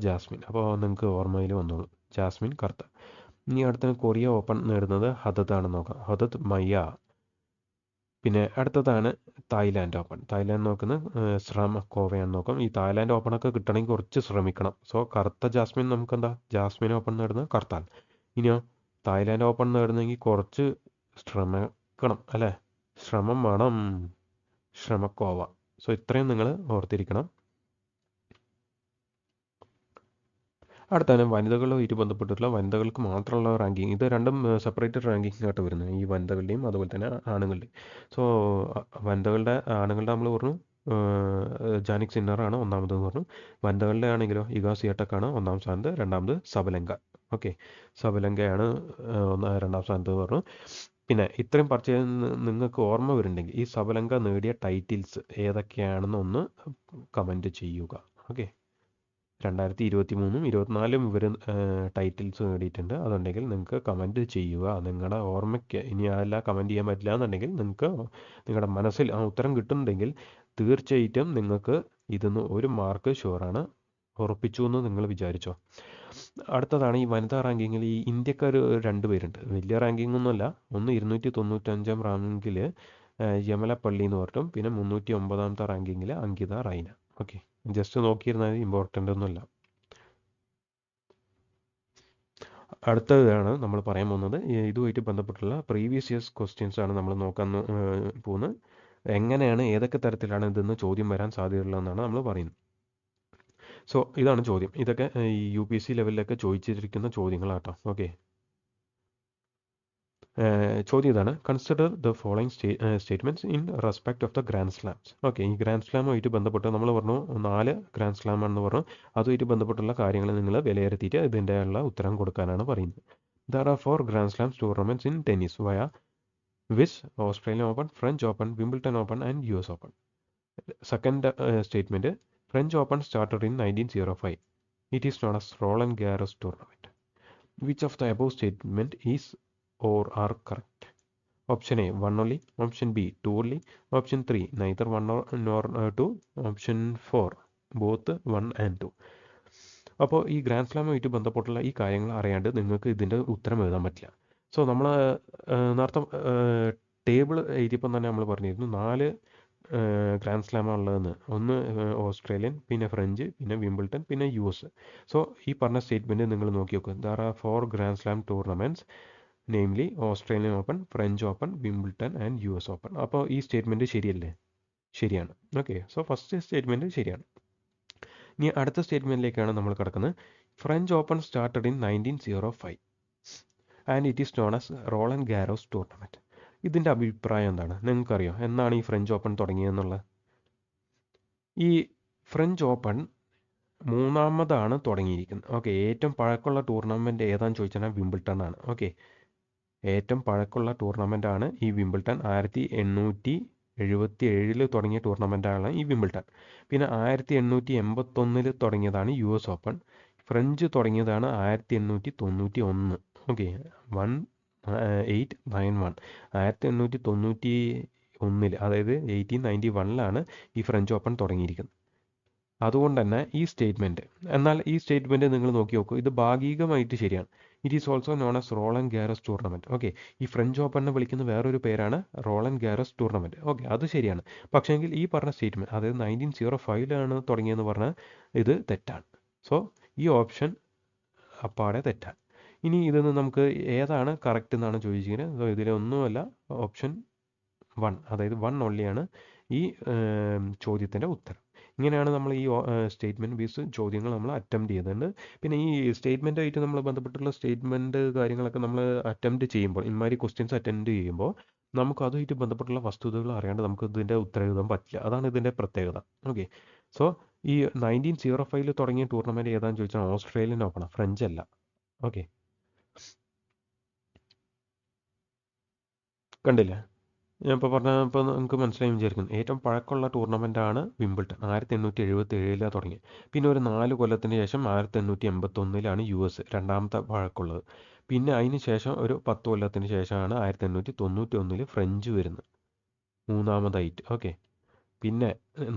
ജാസ്മിൻ. അപ്പോൾ നിങ്ങൾക്ക് ഓർമ്മയിൽ വന്നോളൂ, ജാസ്മിൻ കറുത്ത. ഇനി അടുത്ത കൊറിയ ഓപ്പൺ നേടുന്നത് ഹദത്ത് ആണെന്ന് നോക്കാം. ഹദത്ത് മയ്യ. പിന്നെ അടുത്തതാണ് തായ്ലാൻഡ് ഓപ്പൺ. തായ്ലാൻഡ് നോക്കുന്നത് ശ്രമക്കോവയാണെന്ന് നോക്കാം. ഈ തായ്ലാൻഡ് ഓപ്പണൊക്കെ കിട്ടണമെങ്കിൽ കുറച്ച് ശ്രമിക്കണം. സോ കറുത്ത ജാസ്മിൻ നമുക്കെന്താ, ജാസ്മിൻ ഓപ്പൺ നേടുന്നത് കർത്താൽ. ഇനിയോ തായ്ലാൻഡ് ഓപ്പൺ നേടുന്നെങ്കിൽ കുറച്ച് ശ്രമിക്കണം അല്ലേ, ശ്രമം വേണം, ശ്രമക്കോവ. സോ ഇത്രയും നിങ്ങൾ ഓർത്തിരിക്കണം. അടുത്താണ് വനിതകളുമായിട്ട് ബന്ധപ്പെട്ടിട്ടുള്ള വനിതകൾക്ക് മാത്രമുള്ള റാങ്കിങ്. ഇത് രണ്ടും സെപ്പറേറ്റഡ് റാങ്കിങ് ആയിട്ട് വരുന്നത്, ഈ വനിതകളുടെയും അതുപോലെ തന്നെ ആണുങ്ങളുടെയും. സോ ആണുങ്ങളുടെ നമ്മൾ പറഞ്ഞു ജാനിക് സിന്നറാണ് ഒന്നാമതെന്ന് പറഞ്ഞു. വനിതകളുടെ ആണെങ്കിലോ ഇഗ സിയട്ടക്കാണ് ഒന്നാം സ്ഥാനത്ത്, രണ്ടാമത് സബലങ്ക. ഓക്കെ, സബലങ്കയാണ് രണ്ടാം സ്ഥാനത്ത് പറഞ്ഞു. പിന്നെ ഇത്രയും പറിച്ച് നിങ്ങൾക്ക് ഓർമ്മ വരുന്നുണ്ടെങ്കിൽ ഈ സബലങ്ക നേടിയ ടൈറ്റിൽസ് ഏതൊക്കെയാണെന്ന് ഒന്ന് കമൻറ്റ് ചെയ്യുക. ഓക്കെ, 2023 2024 ഇവർ ടൈറ്റിൽസ് നേടിയിട്ടുണ്ട്. അതുണ്ടെങ്കിൽ നിങ്ങൾക്ക് കമൻറ്റ് ചെയ്യുക നിങ്ങളുടെ ഓർമ്മയ്ക്ക്. ഇനി അതെല്ലാം കമൻറ്റ് ചെയ്യാൻ പറ്റില്ല എന്നുണ്ടെങ്കിൽ നിങ്ങൾക്ക് നിങ്ങളുടെ മനസ്സിൽ ആ ഉത്തരം കിട്ടുന്നുണ്ടെങ്കിൽ തീർച്ചയായിട്ടും നിങ്ങൾക്ക് ഇതിന്ന് ഒരു മാർക്ക് ഷുവറാണ്, ഉറപ്പിച്ചു എന്ന് നിങ്ങൾ വിചാരിച്ചോ. അടുത്തതാണ് ഈ വനിതാ റാങ്കിങ്ങിൽ ഈ ഇന്ത്യക്കാർ 2 പേരുണ്ട്. വലിയ റാങ്കിങ് ഒന്നുമല്ല. ഒന്ന് 295 റാങ്കിങ്ങിൽ യമലപ്പള്ളി എന്ന് പറഞ്ഞിട്ടും പിന്നെ 309 റാങ്കിങ്ങിൽ അങ്കിത റൈന. ഓക്കെ, ജസ്റ്റ് നോക്കിയിരുന്നാൽ ഇമ്പോർട്ടൻ്റ് ഒന്നുമല്ല. അടുത്തതാണ് നമ്മൾ പറയാൻ പോകുന്നത് ഇതുമായിട്ട് ബന്ധപ്പെട്ടുള്ള പ്രീവിയസ് ഇയേഴ്സ് ക്വസ്റ്റ്യൻസ് ആണ് നമ്മൾ നോക്കാൻ പോകുന്നത്. എങ്ങനെയാണ് ഏതൊക്കെ തരത്തിലാണ് ഇതെന്ന് ചോദ്യം വരാൻ സാധ്യതയുള്ളതെന്നാണ് നമ്മൾ പറയുന്നത്. സോ ഇതാണ് ചോദ്യം. ഇതൊക്കെ ഈ UPSC ലെവലിലൊക്കെ ചോദിച്ചിരിക്കുന്ന ചോദ്യങ്ങളാട്ടോ. ഓക്കെ, ചോദ്യം ഇതാണ്, consider the following statements in respect of the grand slams. Okay, ഈ ഗ്രാൻഡ് സ്ലാമുമായിട്ട് ബന്ധപ്പെട്ട് നമ്മൾ പറഞ്ഞു 4 ഗ്രാൻഡ് സ്ലാം ആണെന്ന് പറഞ്ഞു. അതുമായിട്ട് ബന്ധപ്പെട്ടുള്ള കാര്യങ്ങൾ നിങ്ങൾ വിലയിരുത്തിയിട്ട് ഇതിൻ്റെ ഉള്ള ഉത്തരം കൊടുക്കാനാണ് പറയുന്നത്. There are 4 Grand Slams tournaments in tennis via which Australian Open, French Open, Wimbledon Open and US Open. Second statement, French Open started in 1905. It is known as Roland Garros tournament. Which of the above statement is or are correct? Option A, 1 only. Option B, 2 only. Option 3, neither 1 nor 2. Option 4, both 1 and 2. അപ്പോൾ ഈ grand സ്ലാമുമായിട്ട് ബന്ധപ്പെട്ടുള്ള ഈ കാര്യങ്ങൾ അറിയാണ്ട് നിങ്ങൾക്ക് ഇതിൻ്റെ ഉത്തരം എഴുതാൻ പറ്റില്ല. സോ നമ്മൾ നേരത്തെ ടേബിൾ എഴുതിയപ്പം തന്നെ നമ്മൾ പറഞ്ഞിരുന്നു 4 ഗ്രാൻഡ് സ്ലാമാണ് ഉള്ളതെന്ന്. ഒന്ന് ഓസ്ട്രേലിയൻ, പിന്നെ ഫ്രഞ്ച്, പിന്നെ വിംബിൾട്ടൺ, പിന്നെ US. സോ ഈ പറഞ്ഞ സ്റ്റേറ്റ്മെൻറ്റ് നിങ്ങൾ നോക്കി നോക്കുക. There are 4 grand slam tournaments, namely Australian open, French open, Wimbledon and US open. അപ്പോൾ ഈ സ്റ്റേറ്റ്മെൻറ്റ് ശരിയല്ലേ? ശരിയാണ്. ഓക്കെ, സോ ഫസ്റ്റ് സ്റ്റേറ്റ്മെൻറ്റ് ശരിയാണ്. ഇനി അടുത്ത സ്റ്റേറ്റ്മെൻറ്റിലേക്കാണ് നമ്മൾ കിടക്കുന്നത്. French Open started in 1905 and it is known as Roland Garros tournament. ഇതിൻ്റെ അഭിപ്രായം എന്താണ്? നിങ്ങൾക്കറിയോ എന്നാണ് ഈ ഫ്രഞ്ച് ഓപ്പൺ തുടങ്ങിയതെന്നുള്ളത്? ഈ ഫ്രഞ്ച് ഓപ്പൺ 3ാമതാണ് തുടങ്ങിയിരിക്കുന്നത്. ഓക്കെ, ഏറ്റവും പഴക്കമുള്ള ടൂർണമെൻറ്റ് ഏതാണെന്ന് ചോദിച്ചാൽ വിംബിൾട്ടൺ ആണ്. ഓക്കെ, ഏറ്റവും പഴക്കമുള്ള ടൂർണമെൻ്റ് ആണ് ഈ വിംബിൾട്ടൺ. 1877 തുടങ്ങിയ ടൂർണമെൻറ്റാണ് ഈ വിംബിൾട്ടൺ. പിന്നെ 1881 തുടങ്ങിയതാണ് US ഓപ്പൺ. ഫ്രഞ്ച് തുടങ്ങിയതാണ് 1891. ഓക്കെ, 1891 1891 അതായത് 1891 ഈ ഫ്രഞ്ച് ഓപ്പൺ തുടങ്ങിയിരിക്കുന്നത്. അതുകൊണ്ട് തന്നെ ഈ സ്റ്റേറ്റ്മെൻറ്റ്, എന്നാൽ ഈ സ്റ്റേറ്റ്മെൻറ്റ് നിങ്ങൾ നോക്കി നോക്കൂ, ഇത് ഭാഗികമായിട്ട് ശരിയാണ്. It is also known as Roland Garros tournament. Okay, ഈ ഫ്രഞ്ച് ഓപ്പണിനെ വിളിക്കുന്ന വേറൊരു പേരാണ് റോളൻ ഗാരസ് ടൂർണമെൻറ്റ്. ഓക്കെ, അത് ശരിയാണ്. പക്ഷേങ്കിൽ ഈ പറഞ്ഞ സ്റ്റേറ്റ്മെൻറ്റ്, അതായത് 1905 തുടങ്ങിയെന്ന് പറഞ്ഞാൽ ഇത് തെറ്റാണ്. സോ ഈ ഓപ്ഷൻ അപ്പാടെ തെറ്റാണ്. ഇനി ഇതിൽ നമുക്ക് ഏതാണ് കറക്റ്റ് എന്നാണ് ചോദിച്ചിരിക്കുന്നത്. സോ ഇതിലൊന്നുമല്ല, ഓപ്ഷൻ 1, അതായത് 1 ഓൺലിയാണ് ഈ ചോദ്യത്തിൻ്റെ ഉത്തരം. ഇങ്ങനെയാണ് നമ്മൾ ഈ സ്റ്റേറ്റ്മെൻറ്റ് ബേസ് ചോദ്യങ്ങൾ നമ്മൾ അറ്റംപ്റ്റ് ചെയ്യുന്നുണ്ട്. പിന്നെ ഈ സ്റ്റേറ്റ്മെൻറ്റായിട്ട് നമ്മൾ ബന്ധപ്പെട്ടുള്ള സ്റ്റേറ്റ്മെൻറ്റ് കാര്യങ്ങളൊക്കെ നമ്മൾ അറ്റംപ്റ്റ് ചെയ്യുമ്പോൾ, ഇമാതിരി ക്വസ്റ്റ്യൻസ് അറ്റൻഡ് ചെയ്യുമ്പോൾ നമുക്ക് അതുമായിട്ട് ബന്ധപ്പെട്ടുള്ള വസ്തുതകൾ അറിയാണ്ട് നമുക്ക് ഇതിൻ്റെ ഉത്തരം എഴുതാൻ പറ്റില്ല. അതാണ് ഇതിൻ്റെ പ്രത്യേകത. ഓക്കെ, സോ ഈ 1905 തുടങ്ങിയ ടൂർണമെൻറ്റ് ഏതാണെന്ന് ചോദിച്ചാൽ ഓസ്ട്രേലിയൻ ഓപ്പണാണ്, ഫ്രഞ്ച് അല്ല. ഓക്കെ, കണ്ടില്ലേ? ഞാൻ ഇപ്പോൾ പറഞ്ഞപ്പോൾ നമുക്ക് മനസ്സിലായി വിചാരിക്കുന്നു. ഏറ്റവും പഴക്കമുള്ള ടൂർണമെൻറ്റാണ് വിംബിൾട്ടൺ. 1877 തുടങ്ങി. പിന്നെ ഒരു 4 കൊല്ലത്തിന് ശേഷം 1881 US രണ്ടാമത്തെ പഴക്കമുള്ളത്. പിന്നെ അതിന് ശേഷം ഒരു 10 കൊല്ലത്തിന് ശേഷമാണ് 1891 ഫ്രഞ്ച് വരുന്നത് മൂന്നാമതായിട്ട്. ഓക്കെ, പിന്നെ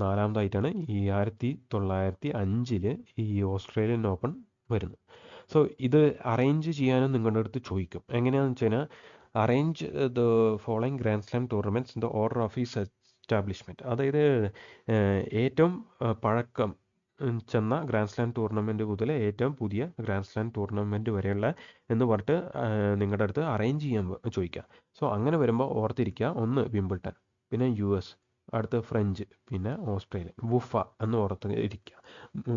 നാലാമതായിട്ടാണ് ഈ 1905 ഈ ഓസ്ട്രേലിയൻ ഓപ്പൺ വരുന്നത്. സോ ഇത് അറേഞ്ച് ചെയ്യാനും നിങ്ങളുടെ അടുത്ത് ചോദിക്കും. എങ്ങനെയാണെന്ന് വെച്ച് കഴിഞ്ഞാൽ, arrange the following grand slam tournaments in the order of is establishment. അതായത് ഏറ്റവും പഴക്കം ചെന്ന ഗ്രാൻഡ് സ്ലാം ടൂർണമെൻറ്റ് മുതൽ ഏറ്റവും പുതിയ ഗ്രാൻഡ് സ്ലാം ടൂർണമെൻറ്റ് വരെയുള്ള എന്ന് പറഞ്ഞിട്ട് നിങ്ങളുടെ അടുത്ത് അറേഞ്ച് ചെയ്യാൻ ചോദിക്കുക. സോ അങ്ങനെ വരുമ്പോൾ ഓർത്തിരിക്കുക, ഒന്ന് വിംബിൾട്ടൺ, പിന്നെ US, അടുത്ത് ഫ്രഞ്ച്, പിന്നെ ഓസ്ട്രേലിയ. വുഫ എന്ന് ഓർത്ത് ഇരിക്കുക.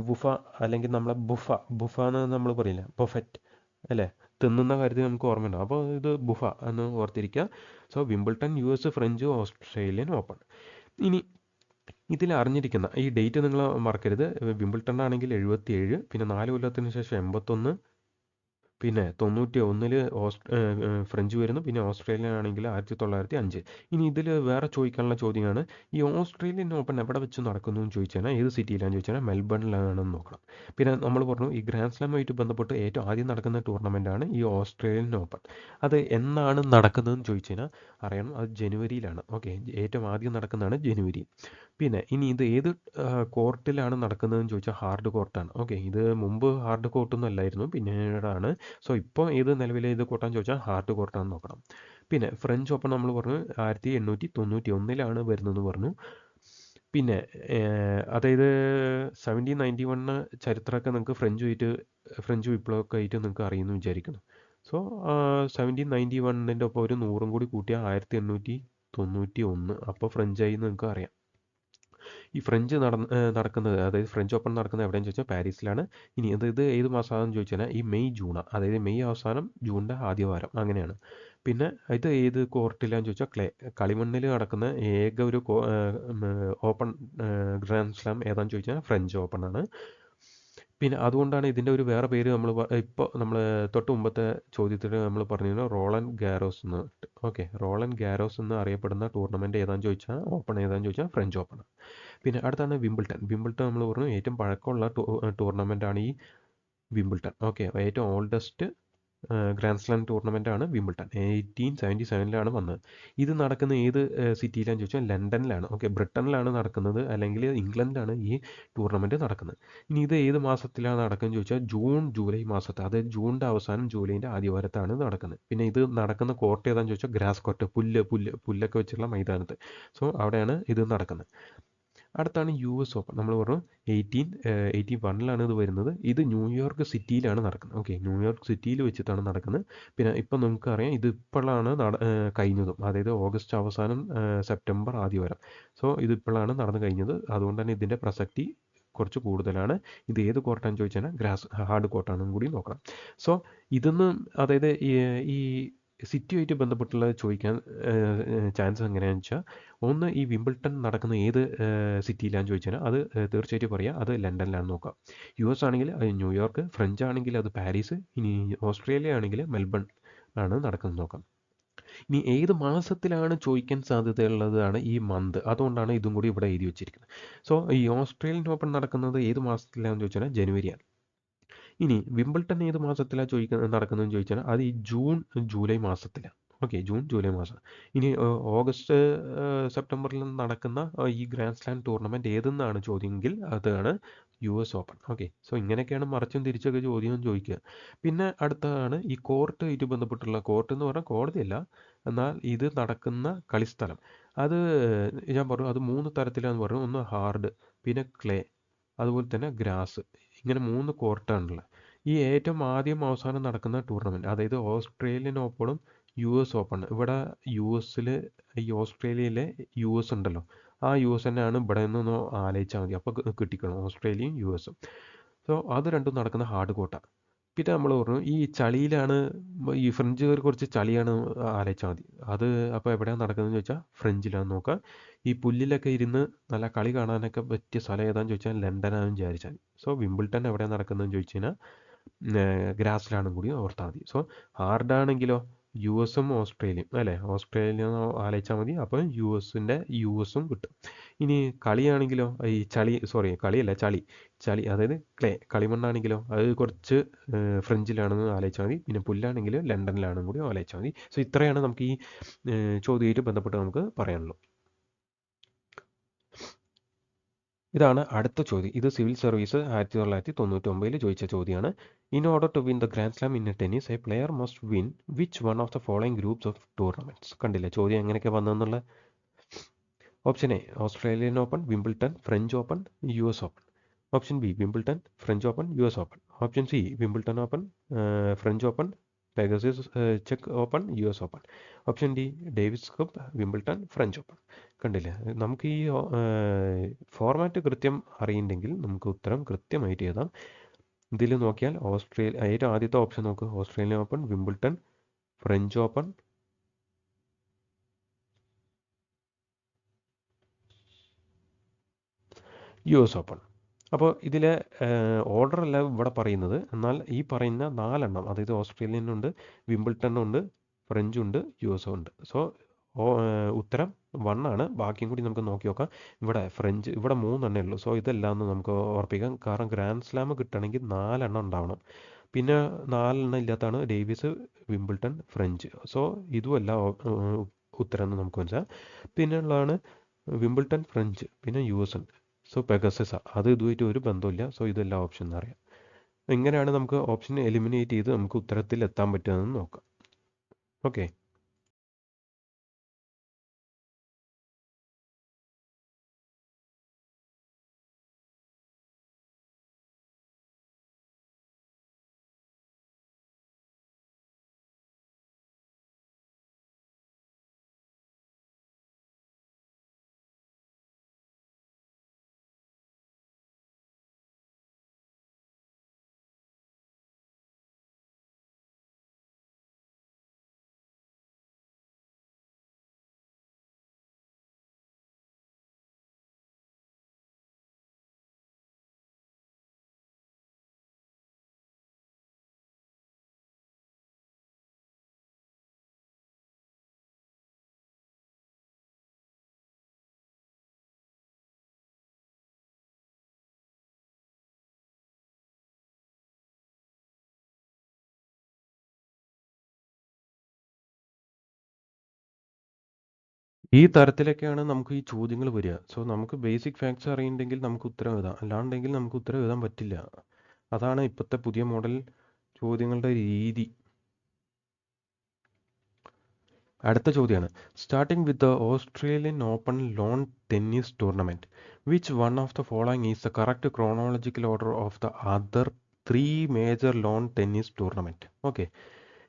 വുഫ അല്ലെങ്കിൽ നമ്മളെ ബുഫ എന്ന് നമ്മൾ പറയില്ല, ബൊഫറ്റ് അല്ലേ, തിന്നുന്ന കാര്യത്തിൽ നമുക്ക് ഓർമ്മയുണ്ടാവും. അപ്പോൾ ഇത് ബുഫ എന്ന് ഓർത്തിരിക്കുക. So Wimbledon, US, French, Australian open. ഇനി ഇതിൽ അറിഞ്ഞിരിക്കുന്ന ഈ ഡേറ്റ് നിങ്ങൾ മറക്കരുത്. വിംബിൾട്ടൺ ആണെങ്കിൽ 77, പിന്നെ 4 കൊല്ലത്തിന് ശേഷം 81, പിന്നെ 91 ഫ്രഞ്ച് വരുന്നു, പിന്നെ ഓസ്ട്രേലിയൻ ആണെങ്കിൽ 1905. ഇനി ഇതിൽ വേറെ ചോദിക്കാനുള്ള ചോദ്യമാണ്, ഈ ഓസ്ട്രേലിയൻ ഓപ്പൺ എവിടെ വെച്ച് നടക്കുന്നു എന്ന് ചോദിച്ചാൽ ഏത് സിറ്റിയിലാണെന്ന് ചോദിച്ചാൽ മെൽബണിലാണെന്ന് നോക്കണം. പിന്നെ നമ്മൾ പറഞ്ഞു ഈ ഗ്രാൻഡ് സ്ലാമുമായിട്ട് ബന്ധപ്പെട്ട് ഏറ്റവും ആദ്യം നടക്കുന്ന ടൂർണമെൻറ്റാണ് ഈ ഓസ്ട്രേലിയൻ ഓപ്പൺ. അത് എന്നാണ് നടക്കുന്നതെന്ന് ചോദിച്ചു കഴിഞ്ഞാൽ അറിയണം, അത് ജനുവരിയിലാണ്. ഓക്കെ, ഏറ്റവും ആദ്യം നടക്കുന്നതാണ് ജനുവരി. പിന്നെ ഇനി ഇത് ഏത് കോർട്ടിലാണ് നടക്കുന്നതെന്ന് ചോദിച്ചാൽ ഹാർഡ് കോർട്ടാണ്. ഓക്കെ, ഇത് മുമ്പ് ഹാർഡ് കോർട്ടൊന്നും അല്ലായിരുന്നു, പിന്നീടാണ്. സോ ഇപ്പോൾ ഏത് നിലവിലെ ഇത് കോർട്ടാന്ന് ചോദിച്ചാൽ ഹാർഡ് കോർട്ടാണെന്ന് നോക്കണം. പിന്നെ ഫ്രഞ്ച് ഓപ്പൺ നമ്മൾ പറഞ്ഞു 1891 വരുന്നതെന്ന് പറഞ്ഞു. പിന്നെ അതായത് 1791 ചരിത്രമൊക്കെ നിങ്ങൾക്ക് ഫ്രഞ്ച് വിപ്ലവമൊക്കെ ആയിട്ട് നിങ്ങൾക്ക് അറിയുമെന്ന് വിചാരിക്കുന്നു. സോ 1791 ഒപ്പം ഒരു 100 കൂടി കൂട്ടിയാൽ 1891, അപ്പോൾ ഫ്രഞ്ചായി നിങ്ങൾക്ക് അറിയാം. ഈ ഫ്രഞ്ച് നടക്കുന്നത്, അതായത് ഫ്രഞ്ച് ഓപ്പൺ നടക്കുന്നത് എവിടെയെന്ന് ചോദിച്ചാൽ പാരീസിലാണ്. ഇനി ഇത് ഏത് മാസമാണെന്ന് ചോദിച്ചാൽ ഈ മെയ് ജൂണ്, അതായത് മെയ് അവസാനം ജൂണിൻ്റെ ആദ്യ വാരം അങ്ങനെയാണ്. പിന്നെ ഇത് ഏത് കോർട്ടിലാന്ന് ചോദിച്ചാൽ കളിമണ്ണിൽ നടക്കുന്ന ഏക ഒരു ഓപ്പൺ ഗ്രാൻഡ് സ്ലാം ഏതാണെന്ന് ചോദിച്ചാൽ ഫ്രഞ്ച് ഓപ്പൺ ആണ്. പിന്നെ അതുകൊണ്ടാണ് ഇതിൻ്റെ ഒരു വേറെ പേര് ഇപ്പോൾ നമ്മൾ തൊട്ട് മുമ്പത്തെ ചോദ്യത്തിൽ നമ്മൾ പറഞ്ഞിരുന്നു റോളൻ ഗാരോസ് എന്ന്. ഓക്കെ, റോളൻ ഗാരോസ് എന്ന് അറിയപ്പെടുന്ന ടൂർണമെൻറ്റ് ഏതാണെന്ന് ചോദിച്ചാൽ ഓപ്പൺ ഏതാണെന്ന് ചോദിച്ചാൽ ഫ്രഞ്ച് ഓപ്പൺ. പിന്നെ അടുത്താണ് വിംബിൾട്ടൺ. നമ്മൾ പറഞ്ഞു ഏറ്റവും പഴക്കമുള്ള ടൂർണമെൻറ്റാണ് ഈ വിംബിൾട്ടൺ. ഓക്കെ, ഏറ്റവും ഓൾഡസ്റ്റ് ഗ്രാൻഡ് സ്ലാം ടൂർണമെൻറ്റാണ് വിംബിൾട്ടൺ. 1877 വന്നത്. ഇത് നടക്കുന്ന ഏത് സിറ്റിയിലാണെന്ന് ചോദിച്ചാൽ ലണ്ടനിലാണ്. ഓക്കെ, ബ്രിട്ടനിലാണ് നടക്കുന്നത്, അല്ലെങ്കിൽ ഇംഗ്ലണ്ടിലാണ് ഈ ടൂർണമെൻറ്റ് നടക്കുന്നത്. ഇനി ഇത് ഏത് മാസത്തിലാണ് നടക്കുന്നത് ചോദിച്ചാൽ ജൂൺ ജൂലൈ മാസത്തിൽ, അതായത് ജൂണിൻ്റെ അവസാനം ജൂലൈൻ്റെ ആദ്യവാരത്താണ് നടക്കുന്നത്. പിന്നെ ഇത് നടക്കുന്ന കോർട്ട് ഏതാണെന്ന് ചോദിച്ചാൽ ഗ്രാസ് കോർട്ട്, പുല്ലൊക്കെ വെച്ചുള്ള മൈതാനത്ത്. സോ അവിടെയാണ് ഇത് നടക്കുന്നത്. അടുത്താണ് US ഓപ്പൺ. നമ്മൾ പറഞ്ഞു 1881 ഇത് വരുന്നത്. ഇത് ന്യൂയോർക്ക് സിറ്റിയിലാണ് നടക്കുന്നത്. ഓക്കെ, ന്യൂയോർക്ക് സിറ്റിയിൽ വെച്ചിട്ടാണ് നടക്കുന്നത്. പിന്നെ ഇപ്പം നമുക്കറിയാം ഇത് ഇപ്പോഴാണ് കഴിഞ്ഞതും, അതായത് ഓഗസ്റ്റ് അവസാനം സെപ്റ്റംബർ ആദ്യവാരം. സോ ഇത് ഇപ്പോഴാണ് നടന്നു കഴിഞ്ഞത്. അതുകൊണ്ട് തന്നെ ഇതിൻ്റെ പ്രസക്തി കുറച്ച് കൂടുതലാണ്. ഇത് ഏത് കോർട്ടാണെന്ന് ചോദിച്ചാൽ ഹാർഡ് കോർട്ടാണെന്നും കൂടി നോക്കണം. സോ ഇതൊന്നും, അതായത് ഈ സിറ്റിയുമായിട്ട് ബന്ധപ്പെട്ടുള്ള ചോദിക്കാൻ ചാൻസ് എങ്ങനെയാണെന്ന് വെച്ചാൽ, ഒന്ന് ഈ വിംബിൾട്ടൺ നടക്കുന്ന ഏത് സിറ്റിയിലാണെന്ന് ചോദിച്ചാൽ അത് തീർച്ചയായിട്ടും പറയുക അത് ലണ്ടനിലാണെന്ന് നോക്കാം. US ആണെങ്കിൽ അത് ന്യൂയോർക്ക്, ഫ്രഞ്ച് ആണെങ്കിൽ അത് പാരീസ്, ഇനി ഓസ്ട്രേലിയ ആണെങ്കിൽ മെൽബൺ ആണ് നടക്കുന്നത് നോക്കാം. ഇനി ഏത് മാസത്തിലാണ് ചോദിക്കാൻ സാധ്യതയുള്ളതാണ് ഈ മന്ത്. അതുകൊണ്ടാണ് ഇതും കൂടി ഇവിടെ എഴുതി വെച്ചിരിക്കുന്നത്. സോ ഈ ഓസ്ട്രേലിയൻ ഓപ്പൺ നടക്കുന്നത് ഏത് മാസത്തിലാണെന്ന് ചോദിച്ചാൽ ജനുവരിയാണ്. ഇനി വിംബിൾട്ടൺ ഏത് മാസത്തിലാണ് നടക്കുന്നതെന്ന് ചോദിച്ചാൽ അത് ഈ ജൂൺ ജൂലൈ മാസത്തിലാണ്. ഓക്കെ, ജൂൺ ജൂലൈ മാസം. ഇനി ഓഗസ്റ്റ് സെപ്റ്റംബറിൽ നടക്കുന്ന ഈ ഗ്രാൻഡ് സ്ലാം ടൂർണമെൻറ്റ് ഏതെന്നാണ് ചോദ്യമെങ്കിൽ അതാണ് US ഓപ്പൺ. ഓക്കെ, സോ ഇങ്ങനെയൊക്കെയാണ് മറിച്ചും തിരിച്ചൊക്കെ ചോദ്യം ചോദിക്കുക. പിന്നെ അടുത്തതാണ് ഈ കോർട്ട് ആയിട്ട് ബന്ധപ്പെട്ടുള്ള, കോർട്ട് എന്ന് പറഞ്ഞാൽ കോടതിയല്ല, എന്നാൽ ഇത് നടക്കുന്ന കളിസ്ഥലം. അത് ഞാൻ പറഞ്ഞു, അത് 3 തരത്തിലാണെന്ന് പറഞ്ഞു. ഒന്ന് ഹാർഡ്, പിന്നെ ക്ലേ, അതുപോലെ തന്നെ ഗ്രാസ്. ഇങ്ങനെ 3 കോർട്ടാണുള്ളത്. ഈ ഏറ്റവും ആദ്യം അവസാനം നടക്കുന്ന ടൂർണമെൻറ്റ്, അതായത് ഓസ്ട്രേലിയൻ ഓപ്പണും US ഓപ്പൺ. ഇവിടെ US ഈ ഓസ്ട്രേലിയയിലെ US ഉണ്ടല്ലോ, ആ US തന്നെയാണ് ഇവിടെ നിന്ന് ആലോചിച്ചാൽ മതി. അപ്പോൾ കിട്ടിക്കണം ഓസ്ട്രേലിയയും USഉം. സോ അത് രണ്ടും നടക്കുന്ന ഹാർഡ് കോർട്ടാണ്. പിന്നെ നമ്മൾ പറഞ്ഞു ഈ ചളിയിലാണ്, ഈ ഫ്രഞ്ചുകാർ കുറച്ച് ചളിയാണ് ആലോചിച്ചാൽ മതി. അത് അപ്പോൾ എവിടെയാണ് നടക്കുന്നതെന്ന് ചോദിച്ചാൽ ഫ്രഞ്ചിലാണ് നോക്കുക. ഈ പുല്ലിലൊക്കെ ഇരുന്ന് നല്ല കളി കാണാനൊക്കെ പറ്റിയ സ്ഥലം ഏതാണെന്ന് ചോദിച്ചാൽ ലണ്ടനാണെന്ന് വിചാരിച്ചാൽ. സോ വിംബിൾട്ടൺ എവിടെയാണ് നടക്കുന്നതെന്ന് ചോദിച്ചു കഴിഞ്ഞാൽ ഗ്രാസിലാണെന്നും കൂടി ഓർത്താൽ മതി. സോ ഹാർഡാണെങ്കിലോ US ഓസ്ട്രേലിയയും അല്ലേ, ഓസ്ട്രേലിയ ആലോചിച്ചാൽ മതി. അപ്പോൾ USഉം കിട്ടും. ഇനി കളിയാണെങ്കിലോ ഈ കളിയല്ല, ചളി അതായത് ക്ലേ, കളിമണ്ണാണെങ്കിലോ അത് കുറച്ച് ഫ്രഞ്ചിലാണെന്ന് ആലോചിച്ചാൽ മതി. പിന്നെ പുല്ലാണെങ്കിൽ ലണ്ടനിലാണെന്നും കൂടി ആലോചിച്ചാൽ മതി. സോ ഇത്രയാണ് നമുക്ക് ഈ ചോദ്യമായിട്ട് ബന്ധപ്പെട്ട് നമുക്ക് പറയാനുള്ളത്. ഇതാണ് അടുത്ത ചോദ്യം. ഇത് സിവിൽ സർവീസ് 1999 ചോദിച്ച ചോദ്യമാണ്. In order to win the grand slam in tennis a player must win which one of the following groups of tournaments. കണ്ടില്ലേ ചോദ്യം എങ്ങനെയൊക്കെ വന്നതെന്നുള്ള. Option A Australian open, Wimbledon, French open, US open. Option B Wimbledon, French open, US open. Option C Wimbledon open, French open, Pegasus ചെക്ക് open, US open. Option D Davis cup, Wimbledon, French open. കണ്ടില്ലേ, നമുക്ക് ഈ format കൃത്യം അറിയുന്നെങ്കിൽ നമുക്ക് ഉത്തരം കൃത്യമായിട്ട് എഴുതാം. ഇതിൽ നോക്കിയാൽ ഏറ്റവും ആദ്യത്തെ ഓപ്ഷൻ നോക്ക്, Australian open, Wimbledon, French open, US open. അപ്പോൾ ഇതിലെ ഓർഡർ അല്ല ഇവിടെ പറയുന്നത്, എന്നാൽ ഈ പറയുന്ന 4 എണ്ണം, അതായത് ഓസ്ട്രേലിയനുണ്ട്, വിംബിൾട്ടണുണ്ട്, ഫ്രഞ്ചുണ്ട്, USഉം ഉണ്ട്. സോ ഉത്തരം 1 ആണ്. ബാക്കിയും കൂടി നമുക്ക് നോക്കി നോക്കാം. ഇവിടെ 3 എണ്ണേ ഉള്ളൂ. സോ ഇതെല്ലാം ഒന്ന് നമുക്ക് ഉറപ്പിക്കാം. കാരണം ഗ്രാൻഡ് സ്ലാം കിട്ടണമെങ്കിൽ 4 എണ്ണം ഉണ്ടാവണം. പിന്നെ 4 എണ്ണം ഇല്ലാത്തതാണ് ഡേവിസ്, വിംബിൾട്ടൺ, ഫ്രഞ്ച്. സോ ഇതുമല്ല ഉത്തരം എന്ന് നമുക്ക് മനസ്സിലാക്കാം. പിന്നെ ഉള്ളതാണ് വിംബിൾട്ടൺ, ഫ്രഞ്ച്, പിന്നെ US ഉണ്ട്. സോ പെഗസസ് അത് ഇതുമായിട്ട് ഒരു ബന്ധമില്ല. സോ ഇതെല്ലാം ഓപ്ഷൻ എന്നറിയാം. ഇങ്ങനെയാണ് നമുക്ക് ഓപ്ഷൻ എലിമിനേറ്റ് ചെയ്ത് നമുക്ക് ഉത്തരത്തിൽ എത്താൻ പറ്റുന്നതെന്ന് നോക്കാം. ഓക്കെ, ഈ തരത്തിലൊക്കെയാണ് നമുക്ക് ഈ ചോദ്യങ്ങൾ വരിക. സോ നമുക്ക് ബേസിക് ഫാക്ട്സ് അറിയുന്നുണ്ടെങ്കിൽ നമുക്ക് ഉത്തരം എഴുതാം, അല്ലാണ്ടെങ്കിൽ നമുക്ക് ഉത്തരം എഴുതാൻ പറ്റില്ല. അതാണ് ഇപ്പോഴത്തെ പുതിയ മോഡൽ ചോദ്യങ്ങളുടെ രീതി. അടുത്ത ചോദ്യമാണ്, starting with the Australian open loan tennis tournament which one of the following is the correct chronological order of the other 3 major loan tennis tournament. Okay,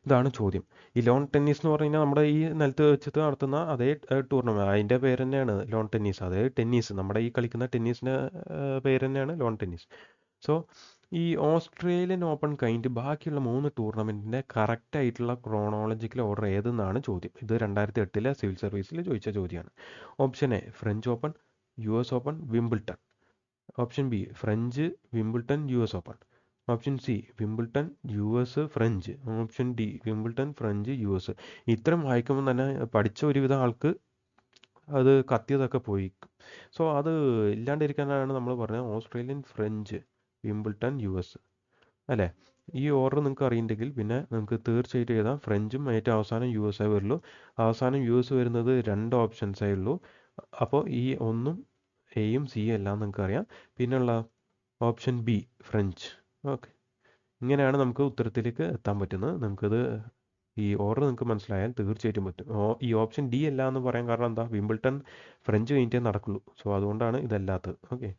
ഇതാണ് ചോദ്യം. ഈ ലോൺ ടെന്നീസ് എന്ന് പറഞ്ഞു കഴിഞ്ഞാൽ നമ്മുടെ ഈ നിലത്ത് വെച്ചിട്ട് നടത്തുന്ന അതേ ടൂർണമെൻറ്റ്, അതിൻ്റെ പേര് തന്നെയാണ് ലോൺ ടെന്നീസ്. അതായത് ടെന്നീസ്, നമ്മുടെ ഈ കളിക്കുന്ന ടെന്നീസിൻ്റെ പേര് തന്നെയാണ് ലോൺ ടെന്നീസ്. സോ ഈ ഓസ്ട്രേലിയൻ ഓപ്പൺ കഴിഞ്ഞിട്ട് ബാക്കിയുള്ള 3 ടൂർണമെൻറ്റിൻ്റെ കറക്റ്റ് ആയിട്ടുള്ള ക്രോണോളജിക്കൽ ഓർഡർ ഏതെന്നാണ് ചോദ്യം. ഇത് 2008 സിവിൽ സർവീസിൽ ചോദിച്ച ചോദ്യമാണ്. Option A French open, US open, Wimbledon. Option B French, Wimbledon, US open. Option C Wimbledon, US, French. Option D Wimbledon, French, US. ഇത്തരം വായിക്കുമ്പോൾ തന്നെ പഠിച്ച ഒരുവിധ ആൾക്ക് അത് കത്തിയതൊക്കെ പോയി. സോ അത് ഇല്ലാണ്ടിരിക്കാനാണ് നമ്മൾ പറഞ്ഞത് ഓസ്ട്രേലിയൻ, ഫ്രഞ്ച്, വിംബിൾട്ടൺ, US അല്ലേ. ഈ ഓർഡർ നിങ്ങൾക്ക് അറിയുന്നുണ്ടെങ്കിൽ പിന്നെ നമുക്ക് തീർച്ചയായിട്ടും എഴുതാം ഫ്രഞ്ചും ഏറ്റവും അവസാനം യു എസ് വരുള്ളൂ. അവസാനം യു എസ് വരുന്നത് 2 ഓപ്ഷൻസേ ഉള്ളൂ. അപ്പോൾ ഈ ഒന്നും എയും സിയും എല്ലാം നിങ്ങൾക്ക് അറിയാം. പിന്നെയുള്ള ഓപ്ഷൻ ബി ഫ്രഞ്ച്. ഓക്കെ, ഇങ്ങനെയാണ് നമുക്ക് ഉത്തരത്തിലേക്ക് എത്താൻ പറ്റുന്നത്. നമുക്കത് ഈ ഓർഡർ നിങ്ങൾക്ക് മനസ്സിലായാൽ തീർച്ചയായിട്ടും പറ്റും. ഈ ഓപ്ഷൻ ഡി അല്ല എന്ന് പറയാൻ കാരണം എന്താ, വിംബിൾട്ടൺ ഫ്രഞ്ച് കഴിഞ്ഞിട്ടേ നടക്കുള്ളൂ. സോ അതുകൊണ്ടാണ് ഇതല്ലാത്തത്. ഓക്കെ,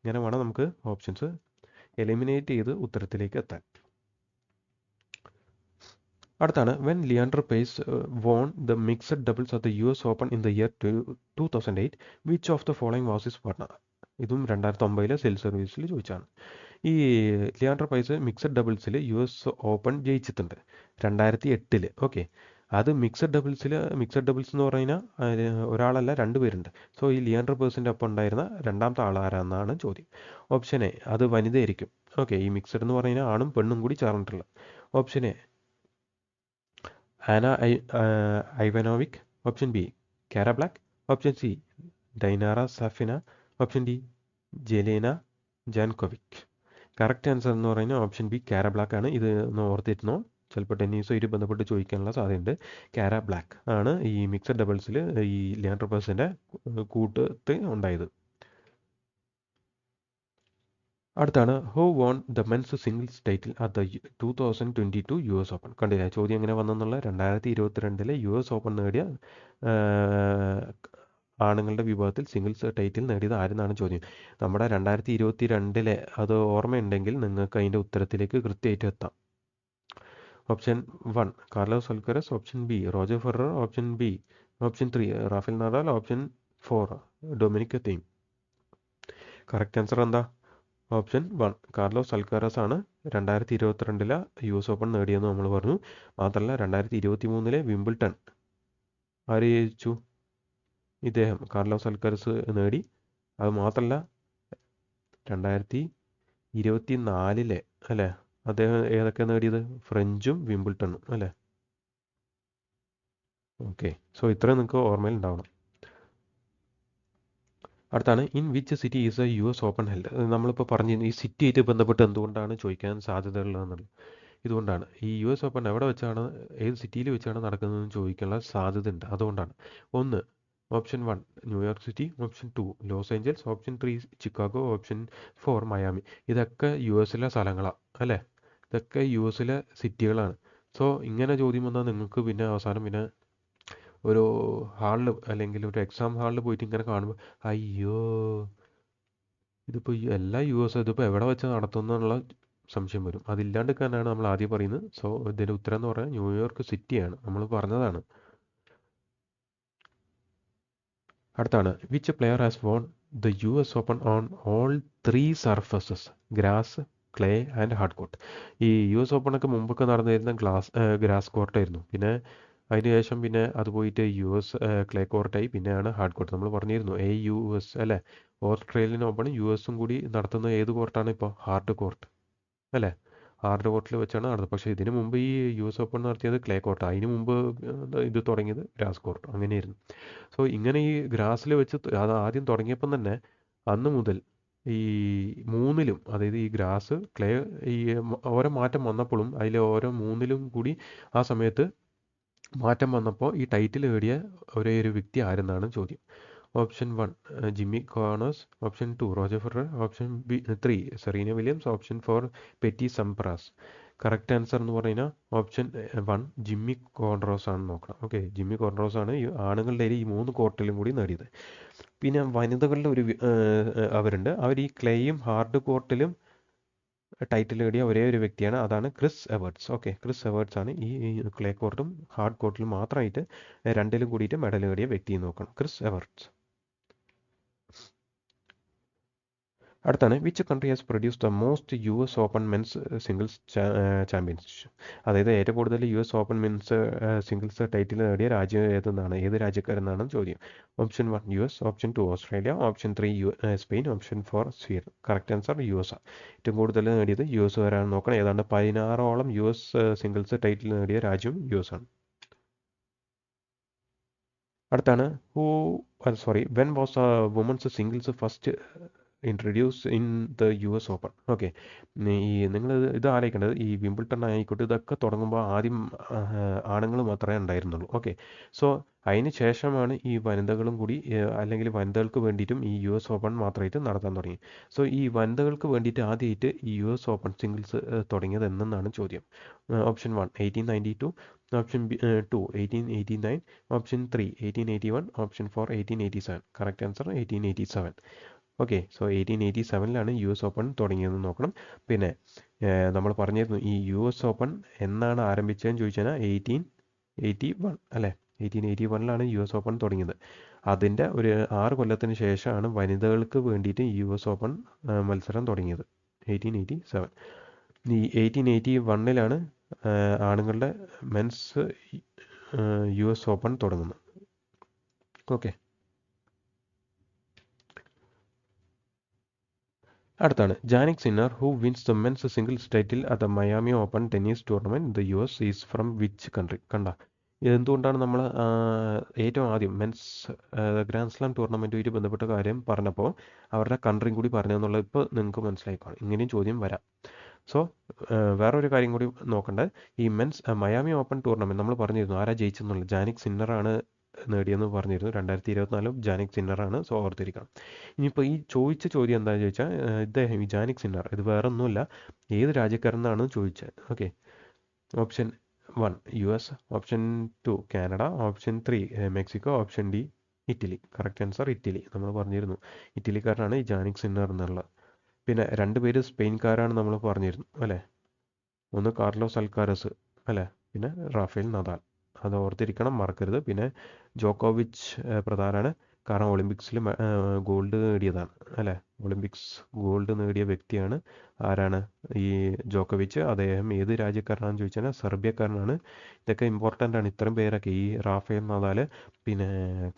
ഇങ്ങനെ വേണം നമുക്ക് ഓപ്ഷൻസ് എലിമിനേറ്റ് ചെയ്ത് ഉത്തരത്തിലേക്ക് എത്താൻ. അടുത്താണ് when Leander pace won the mixed doubles of the US open in the year 2008 which of the following was his partner. ഇതും 2009 സെയിൽ സർവീസിൽ ചോദിച്ചാണ്. ഈ ലിയാൻഡർ പൈസ് മിക്സഡ് ഡബിൾസിൽ US ഓപ്പൺ ജയിച്ചിട്ടുണ്ട് 2008. ഓക്കെ, അത് മിക്സഡ് ഡബിൾസ് എന്ന് പറഞ്ഞാൽ ഒരാളല്ല 2 പേരുണ്ട്. സോ ഈ ലിയാൻഡർ പേഴ്സിൻ്റെ ഒപ്പം ഉണ്ടായിരുന്ന രണ്ടാമത്തെ ആൾ ആരാന്നാണ് ചോദ്യം. ഓപ്ഷൻ എ അത് വനിതയായിരിക്കും. ഓക്കെ, ഈ മിക്സഡ് എന്ന് പറഞ്ഞാൽ ആണും പെണ്ണും കൂടി ചേർന്നിട്ടുള്ള. Option A Ana Ivanovic. Option B Cara Black. Option C Dinara Safina. Option D Jelena Jankovic. Correct answer എന്ന് പറയുന്നത് ഓപ്ഷൻ ബി കാര ബ്ലാക്ക് ആണ്. ഇത് ഒന്ന് ഓർത്തിരുന്നോ, ചിലപ്പോൾ ടെന്നീസോ ഇത് ബന്ധപ്പെട്ട് ചോദിക്കാനുള്ള സാധ്യതയുണ്ട്. കാര ബ്ലാക്ക് ആണ് ഈ മിക്സഡ് ഡബിൾസിൽ ഈ ലിയാൻഡർ പേഴ്സിൻ്റെ കൂട്ടത്തിൽ ഉണ്ടായത്. അടുത്താണ് who won the men's singles title at the 2022 US open. കണ്ടില്ലേ ചോദ്യം എങ്ങനെ വന്നെന്നുള്ള. 2022 US ഓപ്പൺ നേടിയ ആണുങ്ങളുടെ വിഭാഗത്തിൽ സിംഗിൾസ് ടൈറ്റിൽ നേടിയത് ആരെന്നാണ് ചോദ്യം. നമ്മുടെ 2022 അത് ഓർമ്മയുണ്ടെങ്കിൽ നിങ്ങൾക്ക് അതിൻ്റെ ഉത്തരത്തിലേക്ക് കൃത്യമായിട്ട് എത്താം. Option 1 Carlos Alcaraz. Option B Roger Federer. Option 3 Rafael Nadal. Option 4 Dominic Thiem. Correct answer എന്താ? ഓപ്ഷൻ 1 കാർലോസ് അൽക്കാരസ് ആണ് 2022 US ഓപ്പൺ നേടിയെന്ന് നമ്മൾ പറഞ്ഞു. മാത്രമല്ല 2023 വിംബിൾട്ടൺ ആര് ജയിച്ചു? ഇദ്ദേഹം കാർലോസ് അൽക്കാരസ് നേടി. അത് മാത്രമല്ല 2024 അല്ലേ അദ്ദേഹം ഏതൊക്കെ നേടിയത്? ഫ്രഞ്ചും വിംബിൾട്ടണും അല്ലേ. ഓക്കെ, സോ ഇത്രയും നിങ്ങൾക്ക് ഓർമ്മയിൽ ഉണ്ടാവണം. അടുത്താണ് in which city is A US open held. നമ്മളിപ്പോൾ പറഞ്ഞിരുന്നു ഈ സിറ്റിയായിട്ട് ബന്ധപ്പെട്ട് എന്തുകൊണ്ടാണ് ചോദിക്കാൻ സാധ്യതയുള്ളതെന്നുള്ളത്. ഇതുകൊണ്ടാണ് ഈ US ഓപ്പൺ എവിടെ വെച്ചാണ്, ഏത് സിറ്റിയിൽ വെച്ചാണ് നടക്കുന്നതെന്ന് ചോദിക്കാനുള്ള സാധ്യത ഉണ്ട്. അതുകൊണ്ടാണ്. 1 option 1 New York city. Option 2 Los Angeles. Option 3 Chicago. Option 4 Miami. ഇതൊക്കെ US സ്ഥലങ്ങളാണ് അല്ലേ. ഇതൊക്കെ US സിറ്റികളാണ്. സോ ഇങ്ങനെ ചോദ്യം വന്നാൽ നിങ്ങൾക്ക് പിന്നെ അവസാനം പിന്നെ ഒരു ഹാളിൽ അല്ലെങ്കിൽ ഒരു എക്സാം ഹാളിൽ പോയിട്ട് ഇങ്ങനെ കാണുമ്പോൾ അയ്യോ ഇതിപ്പോൾ എല്ലാ US ഇതിപ്പോൾ എവിടെ വെച്ച് നടത്തുന്നുള്ള സംശയം വരും. അതില്ലാണ്ടിരിക്കാനാണ് നമ്മൾ ആദ്യം പറയുന്നത്. സോ ഇതിൻ്റെ ഉത്തരം എന്ന് പറഞ്ഞാൽ ന്യൂയോർക്ക് സിറ്റിയാണ്, നമ്മൾ പറഞ്ഞതാണ്. അടുത്താണ് which player has won the US open on all 3 surfaces grass, clay and hard court. ഈ US ഓപ്പണൊക്കെ മുമ്പൊക്കെ നടന്നിരുന്ന ഗ്രാസ് കോർട്ടായിരുന്നു. പിന്നെ അതിനുശേഷം പിന്നെ അത് പോയിട്ട് US ക്ലേ കോർട്ടായി, പിന്നെയാണ് ഹാർഡ് കോർട്ട്. നമ്മൾ പറഞ്ഞിരുന്നു AUS അല്ലേ, ഓസ്ട്രേലിയൻ ഓപ്പൺ US കൂടി നടത്തുന്ന ഏത് കോർട്ടാണ് ഇപ്പോൾ? ഹാർഡ് കോർട്ട് അല്ലേ. ഹാർഡ് കോർട്ടിൽ വെച്ചാണ് നടന്നത്. പക്ഷേ ഇതിന് മുമ്പ് ഈ US ഓപ്പൺ നടത്തിയത് ക്ലേ കോർട്ടാണ്. അതിന് മുമ്പ് ഇത് തുടങ്ങിയത് ഗ്രാസ് കോർട്ട് അങ്ങനെയായിരുന്നു. സോ ഇങ്ങനെ ഈ ഗ്രാസിൽ വെച്ച് അത് ആദ്യം തുടങ്ങിയപ്പം തന്നെ അന്ന് മുതൽ ഈ 3ലും, അതായത് ഈ ഗ്രാസ്, ക്ലേ, ഈ ഓരോ മാറ്റം വന്നപ്പോഴും അതിൽ ഓരോ 3ലും കൂടി ആ സമയത്ത് മാറ്റം വന്നപ്പോൾ ഈ ടൈറ്റിൽ നേടിയ ഒരേ ഒരു വ്യക്തി ആരെന്നാണ് ചോദ്യം. Option 1 Jimmy Connors. Option 2 Roger Federer. Option 3 Serena Williams. Option 4 Pete Sampras. Correct answer എന്ന് പറയുന്നത് ഓപ്ഷൻ 1 ജിമ്മി കോർണറോസ് ആണ് നോക്കണം. ഓക്കെ, ജിമ്മി കോർണറോസ് ആണ് ഈ ആണുങ്ങളുടെ ഈ 3 കോർട്ടിലും കൂടി നേടിയത്. പിന്നെ വനിതകളുടെ ഒരു അവരുണ്ട്. അവർ ഈ ക്ലേയും ഹാർഡ് കോർട്ടിലും ടൈറ്റിൽ നേടിയ ഒരേ ഒരു വ്യക്തിയാണ്, അതാണ് ക്രിസ് എവേർട്സ്. ഓക്കെ, ക്രിസ് എവേർട്സ് ആണ് ഈ ക്ലേ കോർട്ടും ഹാർഡ് കോർട്ടിലും മാത്രമായിട്ട് രണ്ടിലും കൂടിയിട്ട് മെഡൽ നേടിയ വ്യക്തി നോക്കണം, ക്രിസ് എവേർട്സ്. അടുത്താണ് which country has produce the most US open men's singles championship. അതായത് ഏറ്റവും കൂടുതൽ US open men's singles title നേടിയ രാജ്യം ഏതെന്നാണ്, ഏത് രാജ്യക്കാരെന്നാണ് ചോദ്യം. Option 1 US. Option 2 Australia. Option 3 Spain. Option 4 Sweden. Correct answer US ആണ്. ഏറ്റവും കൂടുതൽ നേടിയത് US വരാണ് നോക്കണം. ഏതാണ്ട് 16ഓളം US സിംഗിൾസ് ടൈറ്റിൽ നേടിയ രാജ്യം US ആണ്. അടുത്താണ് when was women's singles first introduce in the US Open. Okay, ഈ നിങ്ങൾ ഇത് ആലോചിക്കേണ്ടത് ഈ വിംബിൾട്ടൺ ആയിക്കോട്ടെ ഇതൊക്കെ തുടങ്ങുമ്പോൾ ആദ്യം ആണുങ്ങൾ മാത്രമേ ഉണ്ടായിരുന്നുള്ളൂ. ഓക്കെ, സോ അതിന് ശേഷമാണ് ഈ വനിതകളും കൂടി അല്ലെങ്കിൽ വനിതകൾക്ക് വേണ്ടിയിട്ടും ഈ US ഓപ്പൺ മാത്രമായിട്ട് നടത്താൻ തുടങ്ങി. സോ ഈ വനിതകൾക്ക് വേണ്ടിയിട്ട് ആദ്യമായിട്ട് ഈ US ഓപ്പൺ സിംഗിൾസ് തുടങ്ങിയത് എന്നാണ് ചോദ്യം. Option 1 1892, option 2 1889, option 3 1881, option 4 1887. Correct answer 1887. Okay, so 1887ലാണ് US ഓപ്പൺ തുടങ്ങിയതെന്ന് നോക്കണം. പിന്നെ നമ്മൾ പറഞ്ഞിരുന്നു ഈ US ഓപ്പൺ എന്നാണ് ആരംഭിച്ചതെന്ന് ചോദിച്ചാൽ 1881 അല്ലേ. 1881ലാണ് US ഓപ്പൺ തുടങ്ങിയത്. അതിൻ്റെ ഒരു 6 കൊല്ലത്തിന് ശേഷമാണ് വനിതകൾക്ക് വേണ്ടിയിട്ട് US ഓപ്പൺ മത്സരം തുടങ്ങിയത്, 1887. ഈ 1881ലാണ് ആണുങ്ങളുടെ മെൻസ് US ഓപ്പൺ തുടങ്ങുന്നത്. ഓക്കെ, അടുത്താണ് Jannik Sinner who wins the men's singles title at the Miami Open tennis tournament the US is from which country. കണ്ട, ഇതെന്തുകൊണ്ടാണ് നമ്മൾ ഏറ്റവും ആദ്യം മെൻസ് ഗ്രാൻഡ് സ്ലാം ടൂർണമെൻറ്റുമായിട്ട് ബന്ധപ്പെട്ട കാര്യം പറഞ്ഞപ്പോൾ അവരുടെ കൺട്രിയും കൂടി പറഞ്ഞതെന്നുള്ളത് ഇപ്പോൾ നിങ്ങൾക്ക് മനസ്സിലായിക്കോളും. ഇങ്ങനെയും ചോദ്യം വരാം. സോ വേറൊരു കാര്യം കൂടി നോക്കേണ്ടത്, ഈ മെൻസ് മയാമി ഓപ്പൺ ടൂർണമെൻറ്റ് നമ്മൾ പറഞ്ഞിരുന്നു ആരാ ജയിച്ചെന്നുള്ളത്. ജാനിക് സിന്നറാണ് നേടിയെന്ന് പറഞ്ഞിരുന്നു. 2024 ജാനിക് സിന്നറാണ്. സോ ഓർത്തിരിക്കണം. ഇനിയിപ്പോൾ ഈ ചോദിച്ച ചോദ്യം എന്താണെന്ന് ചോദിച്ചാൽ ഇദ്ദേഹം ഈ ജാനിക് സിന്നർ ഇത് വേറെ ഒന്നുമില്ല, ഏത് രാജ്യക്കാരനാണ് ചോദിച്ചത്. Okay, option 1 US, option 2 Canada, option 3 Mexico, option D Italy. Correct answer Italy. നമ്മൾ പറഞ്ഞിരുന്നു ഇറ്റലിക്കാരനാണ് ഈ ജാനിക് സിന്നർ എന്നുള്ളത്. പിന്നെ 2 പേര് സ്പെയിൻകാരാണ് നമ്മൾ പറഞ്ഞിരുന്നു അല്ലേ. ഒന്ന് കാർലോസ് അൽക്കാരസ് അല്ലേ, പിന്നെ റാഫേൽ നദാൽ. അത് ഓർത്തിരിക്കണം, മറക്കരുത്. പിന്നെ ജോക്കോവിച്ച് പ്രധാനമാണ്, കാരണം ഒളിമ്പിക്സിൽ ഗോൾഡ് നേടിയതാണ് അല്ലേ. ഒളിമ്പിക്സ് ഗോൾഡ് നേടിയ വ്യക്തിയാണ്. ആരാണ് ഈ ജോക്കോവിച്ച്. അദ്ദേഹം ഏത് രാജ്യക്കാരനാണെന്ന് ചോദിച്ചാൽ സെർബിയക്കാരനാണ്. ഇതൊക്കെ ഇമ്പോർട്ടൻ്റ് ആണ്, ഇത്രയും പേരൊക്കെ. ഈ റാഫേൽ നദാൽ, പിന്നെ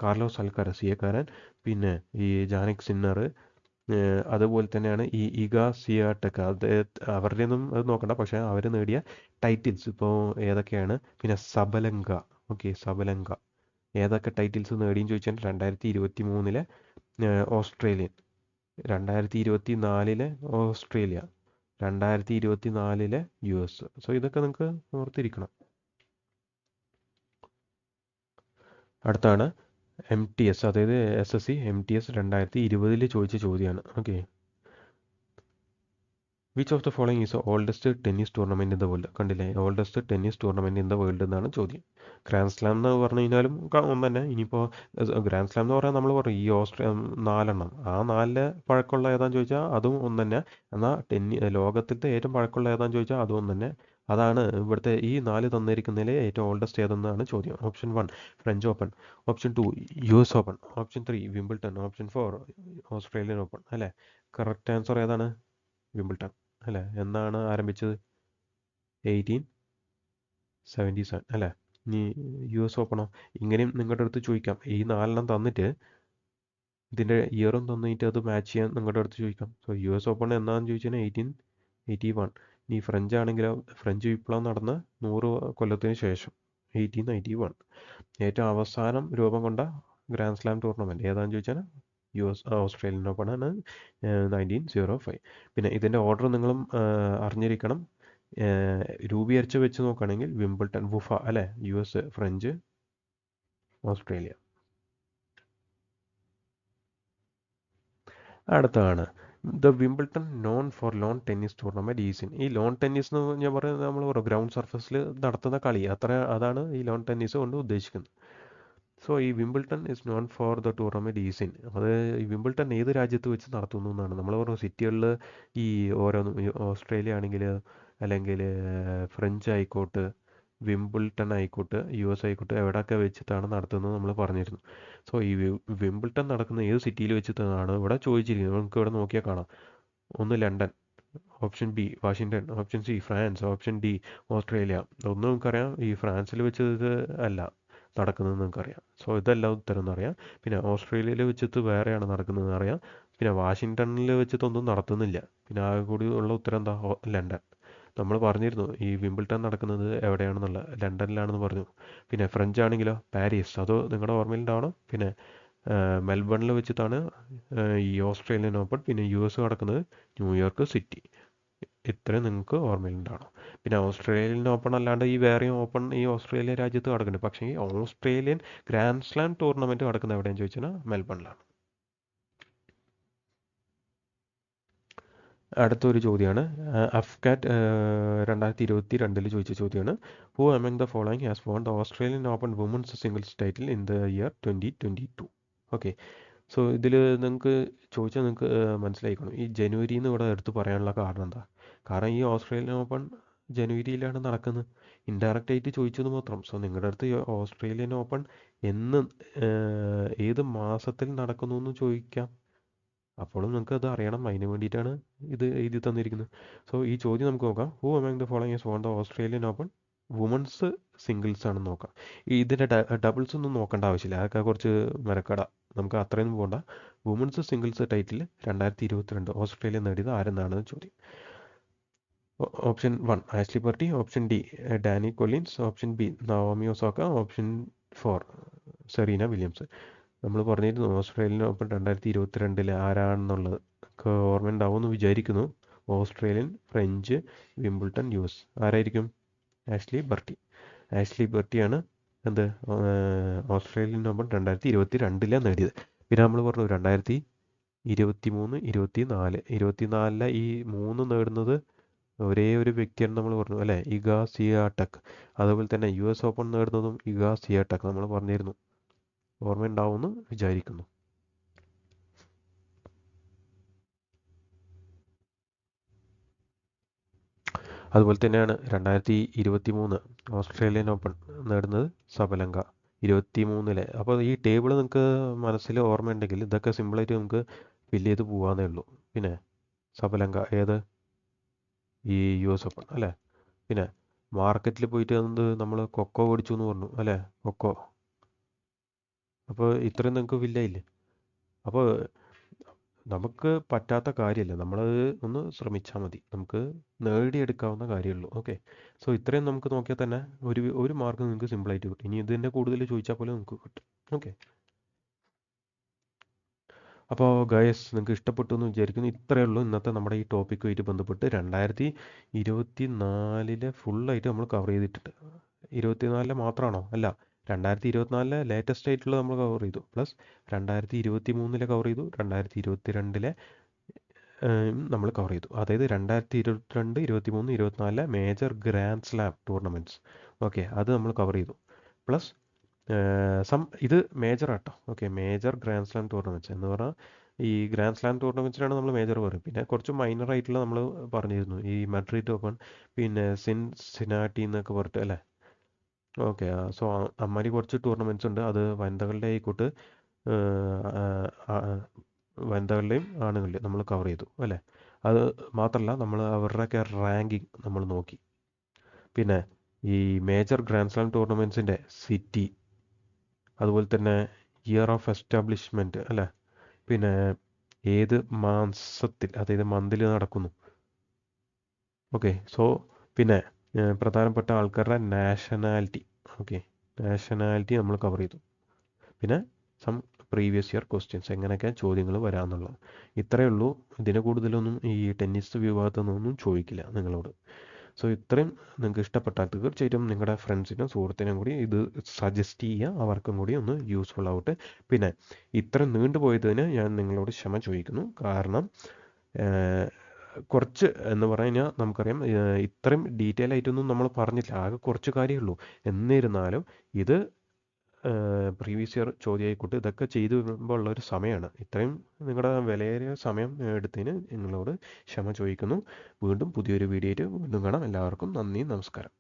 കാർലോസ് അൽക്കാരസ് സിയക്കാരൻ, പിന്നെ ഈ ജാനിക് സിന്നർ, അതുപോലെ തന്നെയാണ് ഈ ഇഗ സിയാട്ടക്ക. അവരുടെ ഒന്നും അത് നോക്കണ്ട, പക്ഷേ അവർ നേടിയ ടൈറ്റിൽസ് ഇപ്പോൾ ഏതൊക്കെയാണ്. പിന്നെ സബലങ്ക. ഓക്കെ, സബലങ്ക ഏതൊക്കെ ടൈറ്റിൽസ് നേടിയെന്ന് ചോദിച്ചാൽ 2023 ഓസ്ട്രേലിയൻ, 2024 ഓസ്ട്രേലിയ, 2024 US. സോ ഇതൊക്കെ നിങ്ങൾക്ക് ഓർത്തിരിക്കണം. അടുത്താണ് MTS, അതായത് SSC MTS 2020 ചോദിച്ച ചോദ്യമാണ്. Okay, which of the following is oldest tennis tournament in the world. കണ്ടില്ലേ, oldest tennis tournament in the world എന്നാണ് ചോദ്യം. ഗ്രാൻഡ് സ്ലാം എന്ന് പറഞ്ഞു കഴിഞ്ഞാലും ഒന്ന് തന്നെ. ഇനിയിപ്പോൾ ഗ്രാൻഡ് സ്ലാം എന്ന് പറയാൻ നമ്മൾ പറയും ഈ 4 ആ 4 പഴക്കമുള്ള ഏതാന്ന് ചോദിച്ചാൽ അതും ഒന്ന് തന്നെ. എന്നാൽ ലോകത്തിലത്തെ ഏറ്റവും പഴക്കമുള്ള ഏതാന്ന് ചോദിച്ചാൽ അതും ഒന്ന് തന്നെ. അതാണ് ഇവിടുത്തെ ഈ 4 തന്നിരിക്കുന്നതിൽ ഏറ്റവും ഓൾഡസ്റ്റ് ഏതെന്നാണ് ചോദ്യം. Option 1 French open, option 2 US open, option 3 Wimbledon, option 4 Australian open അല്ലേ. കറക്റ്റ് ആൻസർ ഏതാണ്? വിംബിൾട്ടൺ അല്ലേ. എന്നാണ് ആരംഭിച്ചത്? 1877 അല്ലേ. ഇനി US ഓപ്പണോ? ഇങ്ങനെയും നിങ്ങളുടെ അടുത്ത് ചോദിക്കാം. ഈ 4 തന്നിട്ട് ഇതിൻ്റെ ഇയറും തന്നിട്ട് അത് മാച്ച് ചെയ്യാൻ നിങ്ങളുടെ അടുത്ത് ചോദിക്കാം. സോ US ഓപ്പൺ എന്നാന്ന് ചോദിച്ചാൽ 1881. ഇനി ഫ്രഞ്ച് ആണെങ്കിലോ, ഫ്രഞ്ച് വിപ്ലവം നടന്ന 100 കൊല്ലത്തിന് ശേഷം 1891. ഏറ്റവും അവസാനം രൂപം കൊണ്ട ഗ്രാൻഡ് സ്ലാം ടൂർണമെൻറ്റ് ഏതാണെന്ന് ചോദിച്ചാൽ ഓസ്ട്രേലിയൻ ഓപ്പൺ ആണ്, 1905. പിന്നെ ഇതിൻ്റെ ഓർഡർ നിങ്ങളും അറിഞ്ഞിരിക്കണം. രൂപീകരിച്ച് വെച്ച് നോക്കുകയാണെങ്കിൽ വിംബിൾട്ടൺ, വുഫ അല്ലേ, US, ഫ്രഞ്ച്, ഓസ്ട്രേലിയ. അടുത്താണ് the Wimbledon known for loan tennis tournament is in. ഈ ലോൺ ടെന്നീസ് എന്ന് ഞാൻ പറയുന്നത് നമ്മൾ ഗ്രൗണ്ട് സർഫസിൽ നടത്തുന്ന കളി അതാണ് ഈ ലോൺ ടെന്നീസ് കൊണ്ട് ഉദ്ദേശിക്കുന്നത്. സോ ഈ Wimbledon is known for the tournament is in. അത് ഈ വിംബിൾട്ടൺ ഏത് രാജ്യത്ത് വെച്ച് നടത്തുന്നു എന്നാണ്. നമ്മൾ പറഞ്ഞ സിറ്റികളിൽ ഈ ഓരോന്നും ഓസ്ട്രേലിയ ആണെങ്കിൽ, അല്ലെങ്കിൽ ഫ്രഞ്ച് ആയിക്കോട്ടെ, വിംബിൾട്ടൺ ആയിക്കോട്ടെ, US ആയിക്കോട്ടെ, എവിടെയൊക്കെ വെച്ചിട്ടാണ് നടത്തുന്നത് നമ്മൾ പറഞ്ഞിരുന്നു. സോ ഈ വിംബിൾട്ടൺ നടക്കുന്ന ഏത് സിറ്റിയിൽ വെച്ചിട്ടാണ് ഇവിടെ ചോദിച്ചിരിക്കുന്നത്. നമുക്ക് ഇവിടെ നോക്കിയാൽ കാണാം. ഒന്ന് London, option B Washington, option C France, option D Australia. ഒന്ന് നമുക്കറിയാം ഈ ഫ്രാൻസിൽ വെച്ചത് അല്ല നടക്കുന്നത് നിങ്ങൾക്കറിയാം. സോ ഇതെല്ലാം ഉത്തരം എന്നറിയാം. പിന്നെ ഓസ്ട്രേലിയയിൽ വെച്ചിട്ട് വേറെയാണ് നടക്കുന്നതെന്ന് അറിയാം. പിന്നെ വാഷിങ്ടണിൽ വെച്ചിട്ടൊന്നും നടത്തുന്നില്ല. പിന്നെ ആകെ കൂടി ഉള്ള ഉത്തരം എന്താ? ലണ്ടൻ. നമ്മൾ പറഞ്ഞിരുന്നു ഈ വിംബിൾട്ടൺ നടക്കുന്നത് എവിടെയാണെന്നുള്ള, ലണ്ടനിലാണെന്ന് പറഞ്ഞു. പിന്നെ ഫ്രഞ്ച് ആണെങ്കിലോ പാരീസ്. അത് നിങ്ങളുടെ ഓർമ്മയിലുണ്ടാവണം. പിന്നെ മെൽബണിൽ വെച്ചിട്ടാണ് ഈ ഓസ്ട്രേലിയൻ ഓപ്പൺ. പിന്നെ US നടക്കുന്നത് ന്യൂയോർക്ക് സിറ്റി. ഇത്രയും നിങ്ങൾക്ക് ഓർമ്മയിലുണ്ടാവണം. പിന്നെ ഓസ്ട്രേലിയൻ ഓപ്പൺ അല്ലാണ്ട് ഈ വേറെയും ഓപ്പൺ ഈ ഓസ്ട്രേലിയ രാജ്യത്ത് നടക്കുന്നുണ്ട്. പക്ഷേ ഈ ഓസ്ട്രേലിയൻ ഗ്രാൻഡ് സ്ലാം ടൂർണമെൻറ്റ് നടക്കുന്നത് എവിടെയെന്ന് ചോദിച്ചാൽ മെൽബണിലാണ്. അടുത്തൊരു ചോദ്യമാണ് അഫ്കാറ്റ് 2022 ചോദിച്ച ചോദ്യമാണ്. Who among the following has won the Australian Open women's singles title in the year 2022? Okay, so ഇതിൽ നിങ്ങൾക്ക് ചോദിച്ചാൽ നിങ്ങൾക്ക് മനസ്സിലായിക്കണം ഈ ജനുവരി എന്ന് ഇവിടെ എടുത്ത് പറയാനുള്ള കാരണം എന്താ. കാരണം ഈ ഓസ്ട്രേലിയൻ ഓപ്പൺ ജനുവരിയിലാണ് നടക്കുന്നത്. ഇൻഡയറക്റ്റ് ആയിട്ട് ചോദിച്ചത് മാത്രം. സോ നിങ്ങളുടെ അടുത്ത് ഈ ഓസ്ട്രേലിയൻ ഓപ്പൺ എന്ന് ഏത് മാസത്തിൽ നടക്കുന്നു എന്ന് ചോദിക്കാം. അപ്പോഴും നിങ്ങൾക്ക് അത് അറിയണം. അതിന് വേണ്ടിയിട്ടാണ് ഇത് എഴുതി തന്നിരിക്കുന്നത്. സോ ഈ ചോദ്യം നമുക്ക് നോക്കാം. Who among the following has won the Australian Open women's singles ആണെന്ന് നോക്കാം. ഈ ഇതിൻ്റെ ഡബിൾസ് ഒന്നും നോക്കേണ്ട ആവശ്യമില്ല. അതൊക്കെ കുറച്ച് മെനക്കട. നമുക്ക് അത്രയൊന്നും പോകണ്ട. വുമൻസ് സിംഗിൾസ് ടൈറ്റിൽ 2022 ഓസ്ട്രേലിയ നേടിയത് ആരെന്നാണ് ചോദ്യം. Option 1 Ashleigh Barty, option D Danny Collins, option B Naomi Osaka, option 4 Serena Williams. നമ്മൾ പറഞ്ഞിരുന്നു ഓസ്ട്രേലിയൻ ഓപ്പൺ 2022 ആരാണെന്നുള്ളത് ഒക്കെ ഓർമ്മയുണ്ടാവുമെന്ന് വിചാരിക്കുന്നു. Australian, French, Wimbledon, US. ആരായിരിക്കും? Ashleigh Barty. ആഷ്ലി ബർട്ടിയാണ് എന്ത് ഓസ്ട്രേലിയൻ ഓപ്പൺ 2022 നേടിയത്. പിന്നെ നമ്മൾ പറഞ്ഞു 2023, 24 ഈ 3 നേടുന്നത് ഒരേ ഒരു വ്യക്തിയാണ് നമ്മൾ പറഞ്ഞു അല്ലേ, ഇഗ സിയാടെക്. അതുപോലെ തന്നെ US ഓപ്പൺ നേടുന്നതും ഇഗ സിയാടെക് നമ്മൾ പറഞ്ഞിരുന്നു. ഓർമ്മയുണ്ടാവുമെന്ന് വിചാരിക്കുന്നു. അതുപോലെ തന്നെയാണ് 2023 ഓസ്ട്രേലിയൻ ഓപ്പൺ നേടുന്നത് സബലങ്ക 23. അപ്പോൾ ഈ ടേബിൾ നിങ്ങൾക്ക് മനസ്സിൽ ഓർമ്മയുണ്ടെങ്കിൽ ഇതൊക്കെ സിമ്പിളായിട്ട് നമുക്ക് ഫില്ല് ചെയ്ത് പോകാമെന്നേ ഉള്ളൂ. പിന്നെ സബലങ്ക ഏത് ഈ US ഓപ്പൺ അല്ലേ. പിന്നെ മാർക്കറ്റിൽ പോയിട്ട് നമ്മൾ കൊക്കോ മേടിച്ചു എന്ന് പറഞ്ഞു അല്ലേ, കൊക്കോ. അപ്പോൾ ഇത്രയും നിങ്ങൾക്ക് ഫില്ലായില്ലേ. അപ്പോൾ നമുക്ക് പറ്റാത്ത കാര്യമല്ല, നമ്മളത് ഒന്ന് ശ്രമിച്ചാൽ മതി. നമുക്ക് നേടിയെടുക്കാവുന്ന കാര്യമുള്ളൂ. ഓക്കെ, സോ ഇത്രയും നമുക്ക് നോക്കിയാൽ തന്നെ ഒരു മാർക്ക് നിങ്ങൾക്ക് സിമ്പിളായിട്ട് കിട്ടും. ഇനി ഇതിൻ്റെ കൂടുതൽ ചോദിച്ചാൽ പോലും നമുക്ക് കിട്ടും. ഓക്കെ, അപ്പോൾ ഗൈസ് നിങ്ങൾക്ക് ഇഷ്ടപ്പെട്ടു എന്ന് വിചാരിക്കുന്നു. ഇത്രയേ ഉള്ളൂ ഇന്നത്തെ നമ്മുടെ ഈ ടോപ്പിക്കുമായിട്ട് ബന്ധപ്പെട്ട്. 2024 ഫുള്ളായിട്ട് നമ്മൾ കവർ ചെയ്തിട്ടുണ്ട്. 24 മാത്രമാണോ? അല്ല, 2024 ലേറ്റസ്റ്റ് ആയിട്ടുള്ളത് നമ്മൾ കവർ ചെയ്തു. പ്ലസ് 2023 കവർ ചെയ്തു, 2022 നമ്മൾ കവർ ചെയ്തു. അതായത് 2022, 23, 24 major grand slam tournaments. Okay, അത് നമ്മൾ കവർ ചെയ്തു. പ്ലസ് ഇത് മേജർ ആട്ടോ. Okay, major grand slam tournaments എന്ന് പറഞ്ഞാൽ ഈ ഗ്രാൻഡ് സ്ലാം ടൂർണമെൻറ്റ്സിനാണ് നമ്മൾ മേജർ പറയും. പിന്നെ കുറച്ച് മൈനർ ആയിട്ടുള്ള നമ്മൾ പറഞ്ഞിരുന്നു, ഈ മഡ്രിഡ് ഓപ്പൺ, പിന്നെ സിനാറ്റി എന്നൊക്കെ പറഞ്ഞിട്ട് അല്ലേ. ഓക്കെ, സോ അമ്മാതിരി കുറച്ച് ടൂർണമെൻറ്റ്സ് ഉണ്ട്. അത് വനിതകളുടെ ആയിക്കോട്ട്, വനിതകളുടെയും ആണുങ്ങളുടെയും നമ്മൾ കവർ ചെയ്തു അല്ലേ. അത് മാത്രമല്ല നമ്മൾ അവരുടെയൊക്കെ റാങ്കിങ് നമ്മൾ നോക്കി. പിന്നെ ഈ മേജർ ഗ്രാൻഡ് സ്ലാം ടൂർണമെൻറ്റ്സിൻ്റെ സിറ്റി, അതുപോലെ തന്നെ ഇയർ ഓഫ് എസ്റ്റാബ്ലിഷ്മെൻറ്റ് അല്ലേ, പിന്നെ ഏത് മാസത്തിൽ അതായത് മന്തിൽ നടക്കുന്നു. ഓക്കെ, സോ പിന്നെ പ്രധാനപ്പെട്ട ആൾക്കാരുടെ നാഷണാലിറ്റി. ഓക്കെ, നാഷണാലിറ്റി നമ്മൾ കവർ ചെയ്തു. പിന്നെ സം പ്രീവിയസ് ഇയർ ക്വസ്റ്റ്യൻസ്, എങ്ങനെയൊക്കെ ചോദ്യങ്ങൾ വരാമെന്നുള്ളത്. ഇത്രയേ ഉള്ളൂ. ഇതിന് കൂടുതലൊന്നും ഈ ടെന്നീസ് വിഭാഗത്തു നിന്നൊന്നും ചോദിക്കില്ല നിങ്ങളോട്. സോ ഇത്രയും നിങ്ങൾക്ക് ഇഷ്ടപ്പെട്ടാൽ തീർച്ചയായിട്ടും നിങ്ങളുടെ ഫ്രണ്ട്സിനും സുഹൃത്തിനും കൂടി ഇത് സജസ്റ്റ് ചെയ്യുക. അവർക്കും കൂടി ഒന്ന് യൂസ്ഫുൾ ആവട്ടെ. പിന്നെ ഇത്രയും നീണ്ടുപോയതിന് ഞാൻ നിങ്ങളോട് ക്ഷമ ചോദിക്കുന്നു. കാരണം കുറച്ച് എന്ന് പറഞ്ഞു കഴിഞ്ഞാൽ നമുക്കറിയാം ഇത്രയും ഡീറ്റെയിൽ ആയിട്ടൊന്നും നമ്മൾ പറഞ്ഞില്ല. ആകെ കുറച്ച് കാര്യമേ ഉള്ളൂ. എന്നിരുന്നാലും ഇത് പ്രീവിയസ് ഇയർ ചോദ്യമായിക്കോട്ടെ ഇതൊക്കെ ചെയ്തു വരുമ്പോൾ ഉള്ളൊരു സമയമാണ്. ഇത്രയും നിങ്ങളുടെ വിലയേറിയ സമയം എടുത്തതിന് നിങ്ങളോട് ക്ഷമ ചോദിക്കുന്നു. വീണ്ടും പുതിയൊരു വീഡിയോ ആയിട്ട് വീണ്ടും കാണാം. എല്ലാവർക്കും നന്ദി, നമസ്കാരം.